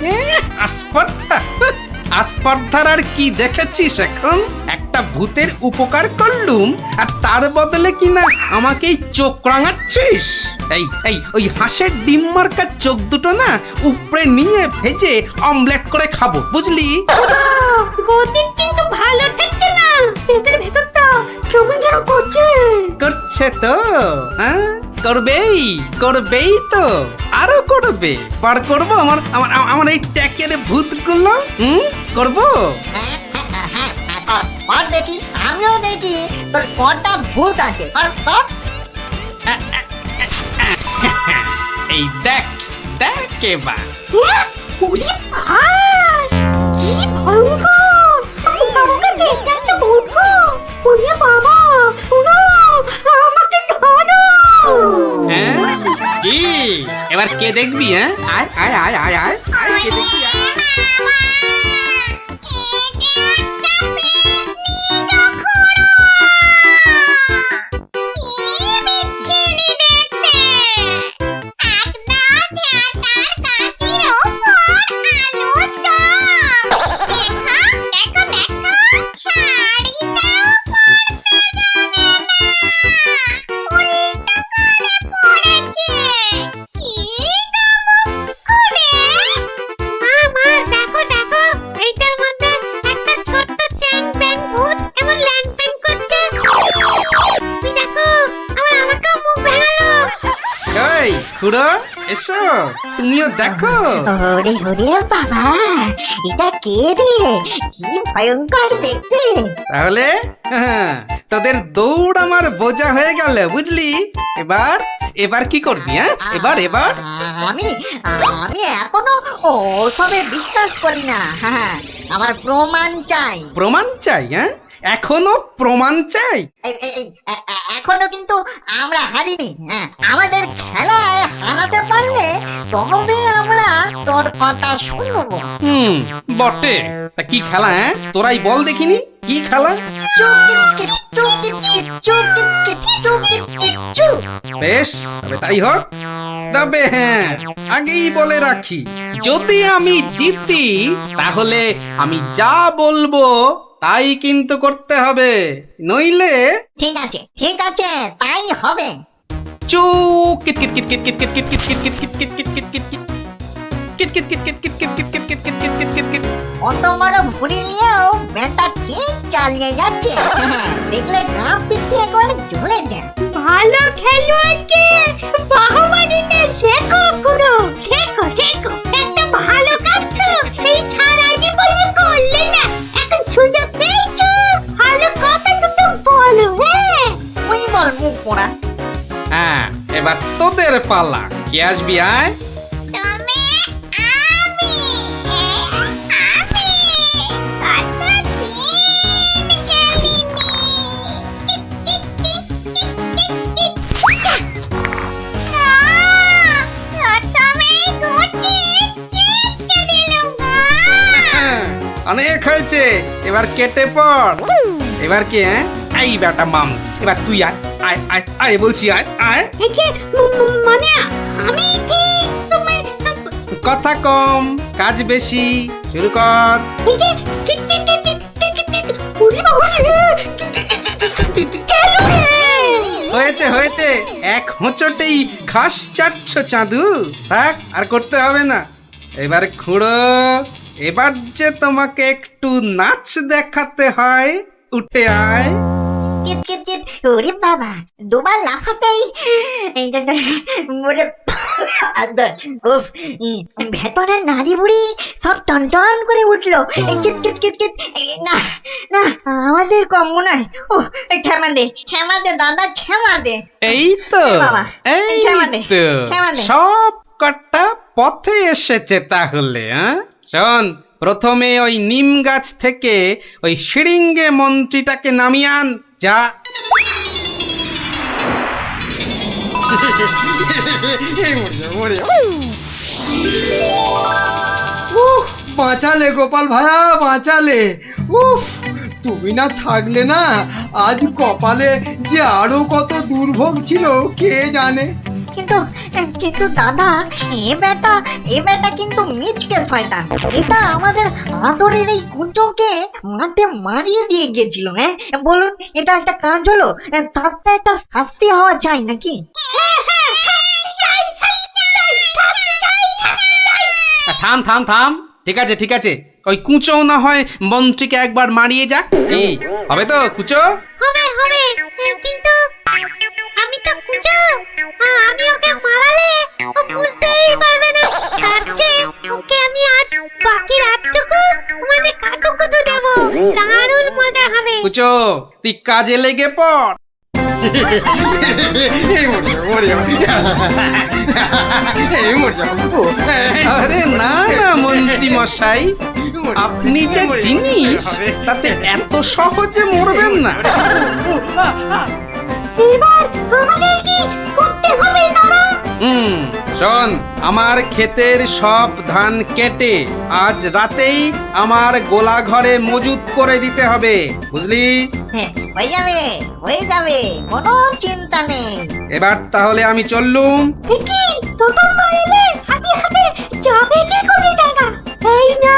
আসপার্ধার আর কি দেখেছিস এখন? একটা ভূতের উপকার করলুম আর তার বদলে কিনা আমাকেই চোখ রাঙাচ্ছিস। এই ওই হাঁসের ডিম মার্কা চোখ দুটো না উপরে নিয়ে ভেজে অমলেট করে খাবো, বুঝলি? গতি কিন্তু ভালো থাকছে না, পেটের ভেতরটা কেমন যেন করছে তো। হ্যাঁ, করবেই তো, আরো করবে। বার করবো আমার এই ট্যাকের ভূতগুলো। করবো। দেখি, আমিও দেখি তোর কটা ভূত আছে। এই দেখ এবার। ওরে ভাস, কি ভয়ঙ্কর! আমাকে দেখতে একটা ভূত গো। ওরে বাবা, শোনো, আমাকে ধরো। হ্যাঁ, কি এবার কে দেখবি? হ্যাঁ, আয় কে দেখবি? খুড়ো, এসো, তুমিও দেখো। ওরে ওরে বাবা, এটা কে রে? কি ভয়ঙ্কর দেখতে। তাহলে তোদের দৌড় আমার বোঝা হয়ে গেল, বুঝলি? এবার কি করবি? হ্যাঁ, এবার আমি এখনো ওসবে বিশ্বাস করি না। হ্যাঁ, আমার প্রমাণ চাই। প্রমাণ চাই? হ্যাঁ, এখনো প্রমাণ চাই? এখনো কিন্তু আমরা হারিনি। হ্যাঁ, আমাদের খেলায় হারাতে পারলে তবে আমরা তোর কথা শুনবো। বটে। তা কি খেলা? হ্যাঁ, তোরাই বল দেখিনি, কি খেলা? বেশ, তবে তাই হোক। তবে হ্যাঁ, আগেই বলে রাখি, যদি আমি জিতি তাহলে আমি যা বলবো তাই কিন্তু করতে হবে, নইলে। ঠিক আছে, তাই হবে। চুপ। অত বড় ভুড়ি নিয়েও বেটা ঠিক চালিয়ে যাচ্ছে। দেখলে গা পিটিয়ে করে ঝুলে যায়। ভালো খেলোয়াড়কে বাহবা দিতে শেখো খুড়ো, শেখো। একটা ভালো কাজ তো এই সারা জীবন করলে না, এখন সুযোগ পেয়েছো, ভালো কথা দুটো বলো। হ্যাঁ, তুই বল মুখ পোড়া। হ্যাঁ, এবার তোদের পালা। কে আসবি? আয়। অনেক হয়েছে, এবার কেটে পড়। এবার কি? হ্যাঁ, এই বেটা মাম, এবার তুই আয় বলছি, আয়। মানে আমি কি? কথা কম, কাজ বেশি। শুরু কর। হয়েছে হয়েছে, এক হোঁচটেই ঘাস চাটছ চাঁদু। থাক, আর করতে হবে না। এবার খুঁড়ো। এবার যে তোমাকে একটু নাচ দেখাতে হয়, উঠে আয়। কিত কিত কিত, ওরে বাবা, দুবার লাফাতেই ওরে উফ, ভেতরের নাড়ি বুড়ি সব টনটন করে উঠলো। কিত কিত কিত কিত, না না, আমাদের কম মনে হয়। ও ক্ষমা দে দাদা, ক্ষমা দে। এই তো, বাবা, এই ক্ষমা দে, তো ক্ষমা দে। সব কটা পথে এসেছে তাহলে। শোন, প্রথমে ওই নিম গাছ থেকে ওই শিরিঙ্গে মন্ত্রীটাকে নামিয়ে আন। যা। বাঁচালে গোপাল ভাইয়া, বাঁচালে। উফ, তুমি না থাকলে না, আজ কপালে যে আরো কত দুর্ভোগ ছিল কে জানে। কিন্তু কিন্তু দাদা, এ বেটা কিন্তু মিচকে শয়তান। এটা আমাদের আদরের এই কুটোকে মাঠে মারিয়ে দিয়ে গেছিল। হ্যাঁ বলুন, এটা একটা কাজ হলো? তার তো একটা শাস্তি হওয়া চাই নাকি? থাম থাম থাম, ঠিক আছে ঠিক আছে। ওই কুঁচো না হয় মন্ত্রীকে একবার মারিয়ে যাক। কি হবে তো কুঁচো? হবে হবে, কিন্তু আমি তো কুচো, আমি ওকে মারালে ও বুঝতেই পারবে না। তার চেয়ে ওকে আমি আজ বাকি রাতটুকু মানে কাটুকুটু দেব, দারুণ মজা হবে। কুঁচো, তুই কাজে লেগে পড়। আরে না না মন্ত্রী মশাই, আপনি যে জিনিস তাতে এত সহজে মরবেন না। এবার আমাদের কি করতে হবে দাদা? শোন, আমার ক্ষেতের সব ধান কেটে আজ রাতেই আমার গোলা ঘরে মজুত করে দিতে হবে, বুঝলি? হয়ে যাবে, কোনো চিন্তা নেই। এবার তাহলে আমি চললুম। কি প্রথমবার এলে হাতে হাতে যাবে কি করে দাদা? এই না,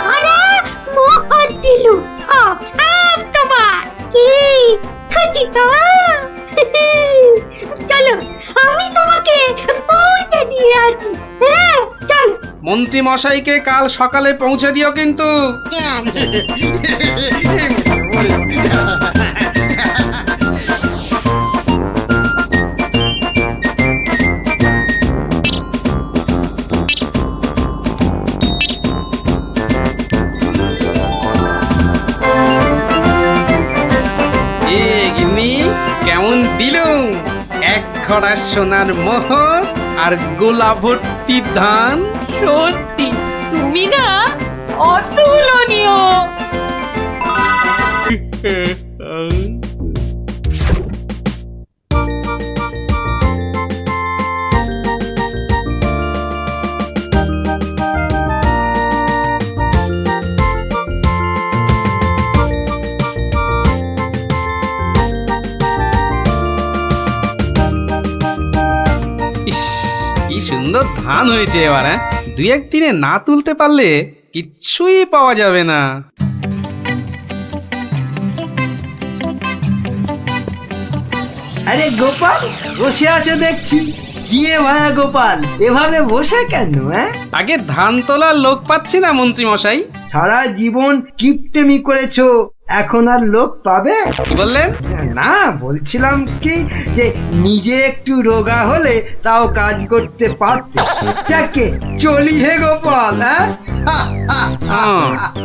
ঘরে মোহর দিলু, সব সব তোমার। কি খুঁজি তো? চলো, আমি তোমাকে পৌঁছে দিয়ে আছি। হ্যাঁ চল। মন্ত্রী মশাইকে কাল সকালে পৌঁছে দিও কিন্তু। কেমন দিলুম এক ঘড়া সোনার মোহর আর গোলা ভর্তি ধান। সত্যি তুমি না অতুলনীয়। ইস, কি সুন্দর ধান হয়েছে এবার। দুই একদিনে না তুলতে পারলে কিচ্ছুই পাওয়া যাবে না। আরে গোপাল, বসে আছো দেখছি। কি ভাইয়া গোপাল, এভাবে বসে কেন? আগে ধান তোলার লোক পাচ্ছি না মন্ত্রী মশাই। সারা জীবন কিপটেমি করেছো, এখন আর লোক পাবে? কি বললেন? না, বলছিলাম কি যে নিজে একটু রোগা হলে তাও কাজ করতে পারতে। যাকে চলি হে গোপাল।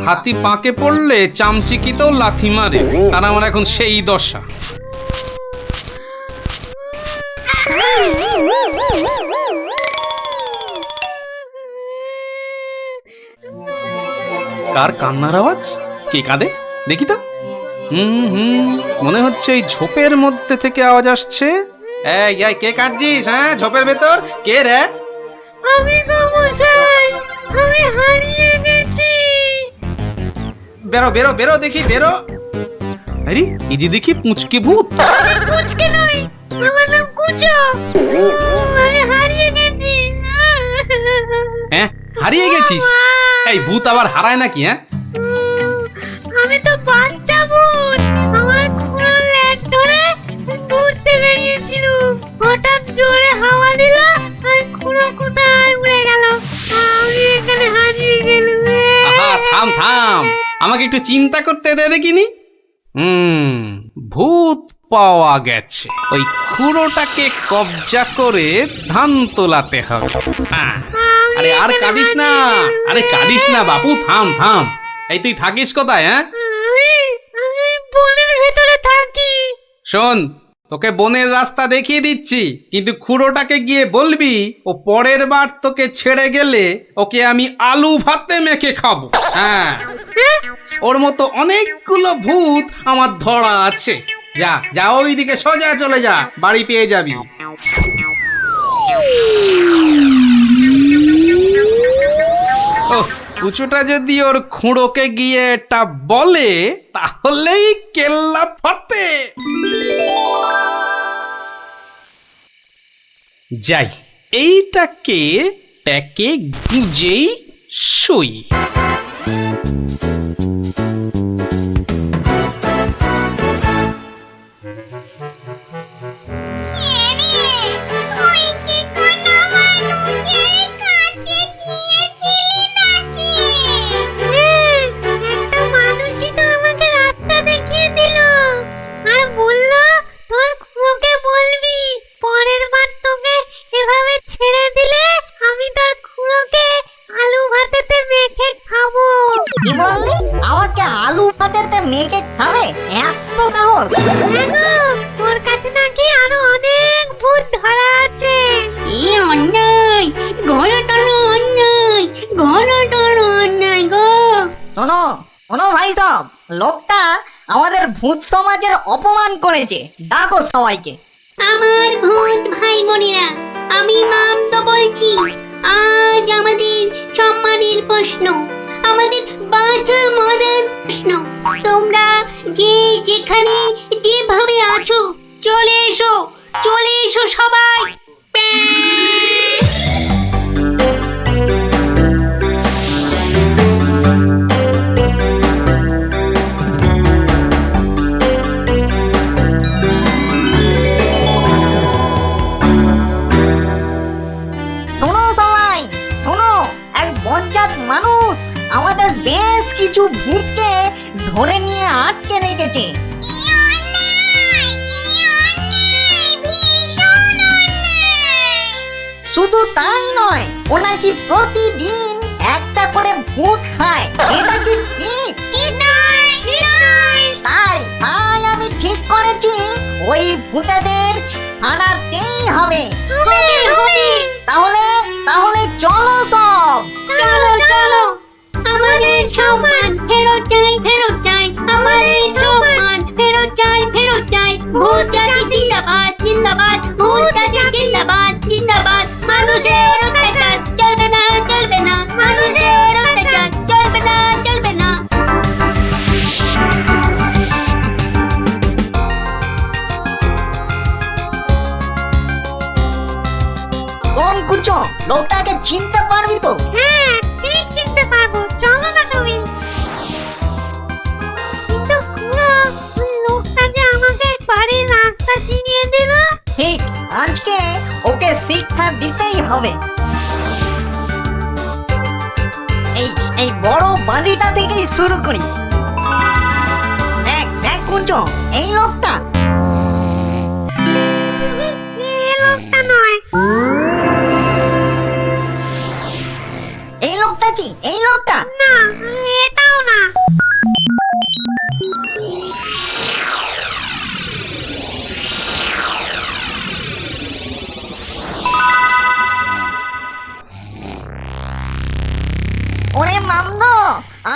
হাতি পাকে পড়লে চামচিকিতেও লাথি মারে, আর আমার এখন সেই দশা। কার কান্নার আওয়াজ? কে কাঁদে দেখি তো। মনে হচ্ছে এই ঝোপের মধ্যে থেকে আওয়াজ আসছে। এই কে কাঁদছিস? ঝোপের ভেতর কে রে? আমি গো মশাই, আমি হারিয়ে গেছি। বেরো বেরো বেরো দেখি, বেরো। আরে এই যে দেখি পুঁচকে ভূত। আমি পুচকে নই, আমার নাম কুচো। আমি হারিয়ে গেছি। হারিয়ে গেছিস? এই ভূত আবার হারায় নাকি? হ্যাঁ, আমি তো বাচ্চা ভূত। আমার খুঁড়ো লেজ ধরে ঘুরতে বেরিয়েছিল, হঠাৎ জোরে হাওয়া দিল আর খুঁড়ো কোথায় উড়ে গেল, আমি এখানে হারিয়ে গেলাম। আহা, থাম থাম, আমাকে একটু চিন্তা করতে দে দেখিনি। ভূত পাওয়া গেছে, ওই খুঁড়োটাকে কবজা করে ধান তোলাতে হবে। হ্যাঁ, আরে আর কাঁদিস না, আরে কাঁদিস না বাপু, থাম থাম। এই তুই থাকিস কোথায়? হ্যাঁ, আমি বনের ভেতরে থাকি। শোন, তোকে বনের রাস্তা দেখিয়ে দিচ্ছি, কিন্তু খুঁড়োটাকে গিয়ে বলবি ও পরের বার তোকে ছেড়ে গেলে ওকে আমি আলু ভাতে মেখে খাবো। হ্যাঁ, ওর মতো অনেকগুলো ভূত আমার ধরা আছে। যা যা, ওইদিকে সোজা চলে যা, বাড়ি পেয়ে যাবি। ওহ, কুচুটা যদি ওর খুঁড়োকে গিয়ে এটা বলে তাহলেই কেল্লা ফাটে। যাই, এইটাকে প্যাকে গুঁজেই শুই। একটা মানুষই তো আমাকে রাস্তা দেখিয়ে দিল আর বলল তোর খুঁড়োকে বলবি পরের বার তোকে এভাবে ছেড়ে দিলে আমি তোর খুঁড়োকে আলু ভাতেতে মেখে খাবো। কি বললি? আমাকে আলু ভাতেতে মেখে খাবে? এত সাহস? হ্যাঁ গো, ওর কাছে নাকি আরো অনেক ভূত ধরা আছে। এ অন্যায়, ঘোরতর অন্যায়, ঘোরতর অন্যায় গো। শোনো শোনো ভাই সব, লোকটা আমাদের ভূত সমাজের অপমান করেছে। ডাকো সবাইকে। আমার ভূত ভাই বোনেরা, আমি মামতো বলছি। আজ আমাদের সম্মানের প্রশ্ন, আমাদের বাঁচা মরার প্রশ্ন। তোমরা যে যেখানে যেভাবে আছো চলে এসো, চলে এসো সবাই। শোনো সবাই শোনো, এক বজ্জাত মানুষ আমাদের বেশ কিছু ভূতকে ধরে নিয়ে আটকে রেখেছে। শুধু তাই নয়, ও নাকি প্রতিদিন একটা করে ভূত খায়। এটা কি ঠিক? তাই তাই আমি ঠিক করেছি ওই ভূতেদের হারাতেই হবে। তাহলে তাহলে চলো সব, চলো চলো, আমাদের সম্মান ফেরত চাই, ফেরত চাই, আমাদের সম্মান ফেরত চাই, ফেরত চাই। ভূত জাতি জিন্দাবাদ, জিন্দাবাদ, ভূত জাতি জিন্দাবাদ, জিন্দাবাদ। মানুষের অত্যাচার চলবে না, চলবে না, মানুষের অত্যাচার চলবে না, চলবে না। কোন কুচো, লোকটাকে চিনতে পারবি তো? হ্যাঁ, ঠিক চিনতে পারবো, চলো না তুমি। কিন্তু খুড়ো, ওই লোকটা যে আমাকে বাড়ির রাস্তা চিনিয়ে দিল। ঠিক, আজকে ওকে শিক্ষা দিতেই হবে। এই বড় বাড়িটা থেকেই শুরু করি। দেখ দেখ কুচো, এই লোকটা। এই লোকটা নয়। এই লোকটা কি? এই লোকটা না, এটাও না। ওরে মামদো,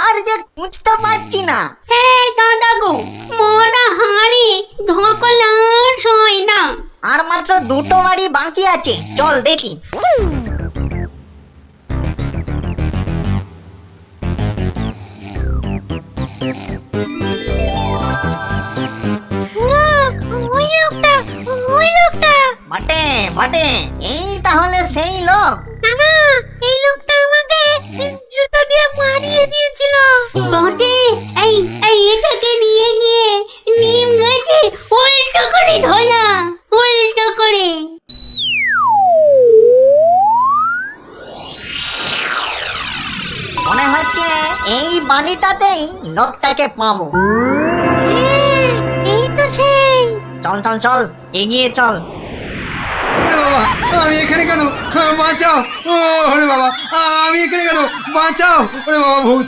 আর যে খুঁজতে পারছি না। হ্যাঁ দাদা গো, মরা হাড়ে ধকল আর সয় না। আর মাত্র দুটো বাড়ি বাকি আছে, চল দেখি। ওই লোকটা, ওই লোকটা। বটে বটে, এই তাহলে সেই লোক। না, এই লোকটা আমাকে এই বাড়িটাতেই লোকটাকে পাবো। এই তো সেই। চল চল চল, এগিয়ে চল। ওরে বাবা, আমি এখানে কেন? বাঁচাও! ওরে বাবা, আমি এখানে কেন? বাঁচাও! ওরে বাবা, ভূত!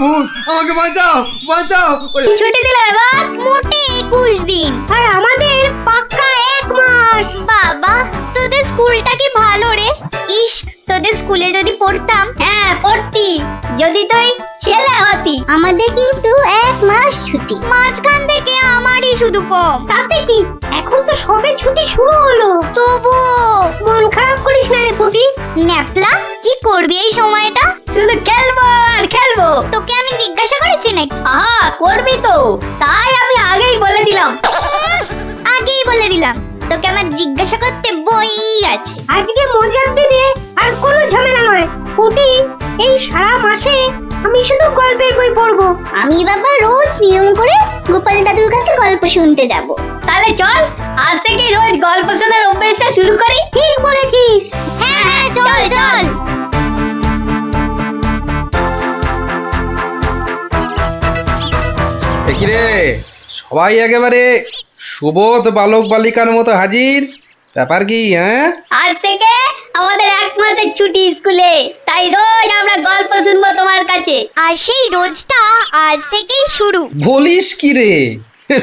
ভূত! আমাকে বাঁচাও! বাঁচাও! ওরে ছুটি দিল এবার মোটে 21 দিন। আর আমাদের পাক্কা 1 মাস। বাবা, তোদের স্কুলটা কি ভালো রে। ইস, তোদের স্কুলে যদি পড়তাম। হ্যাঁ পড়তি, যদি তুই ছেলে হতি। আমাদের কিন্তু 1 মাস ছুটি, মাঝখান থেকে আমারই শুধু কম। তাতে কি, এখন তো সবে ছুটি শুরু হলো। তবু মন খারাপ করিস না রে পুটি। ন্যাপলা, কি করবি এই সময়টা? শুধু খেলবো আর খেলবো। তোকে আমি জিজ্ঞাসা করেছি নাকি? আহা, করবি তো, তাই আমি আগেই বলে দিলাম। আগেই বলে দিলাম, তোকে আমার জিজ্ঞাসা করতে বই আছে। আজকে মজার দিনে আর কোনো ঝামেলা নয় পুটি। এই সারা মাসে আমি শুধু গল্পের বই পড়বো। আমি বাবা রোজ নিয়ম করে গোপাল দাদুর কাছে গল্প শুনতে যাব। তাহলে চল, আজ থেকে রোজ গল্প শোনার অভ্যাসটা শুরু করি। ঠিক বলেছিস। হ্যাঁ হ্যাঁ, চল চল। দেখি রে, সবাই একেবারে সুবোধ বালক বালিকার মতো হাজির। ব্যাপার কি? হ্যাঁ, আজ থেকে আমাদের 1 মাসের ছুটি স্কুলে, তাই রোজ আমরা গল্প শুনবো তোমার কাছে। আর সেই রোজটা আজ থেকেই শুরু। বলিস কি রে?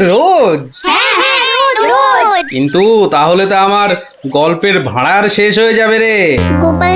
রোজ? হ্যাঁ হ্যাঁ, রোজ। কিন্তু তাহলে তো আমার গল্পের ভাড়ার শেষ হয়ে যাবে রে। গোপাল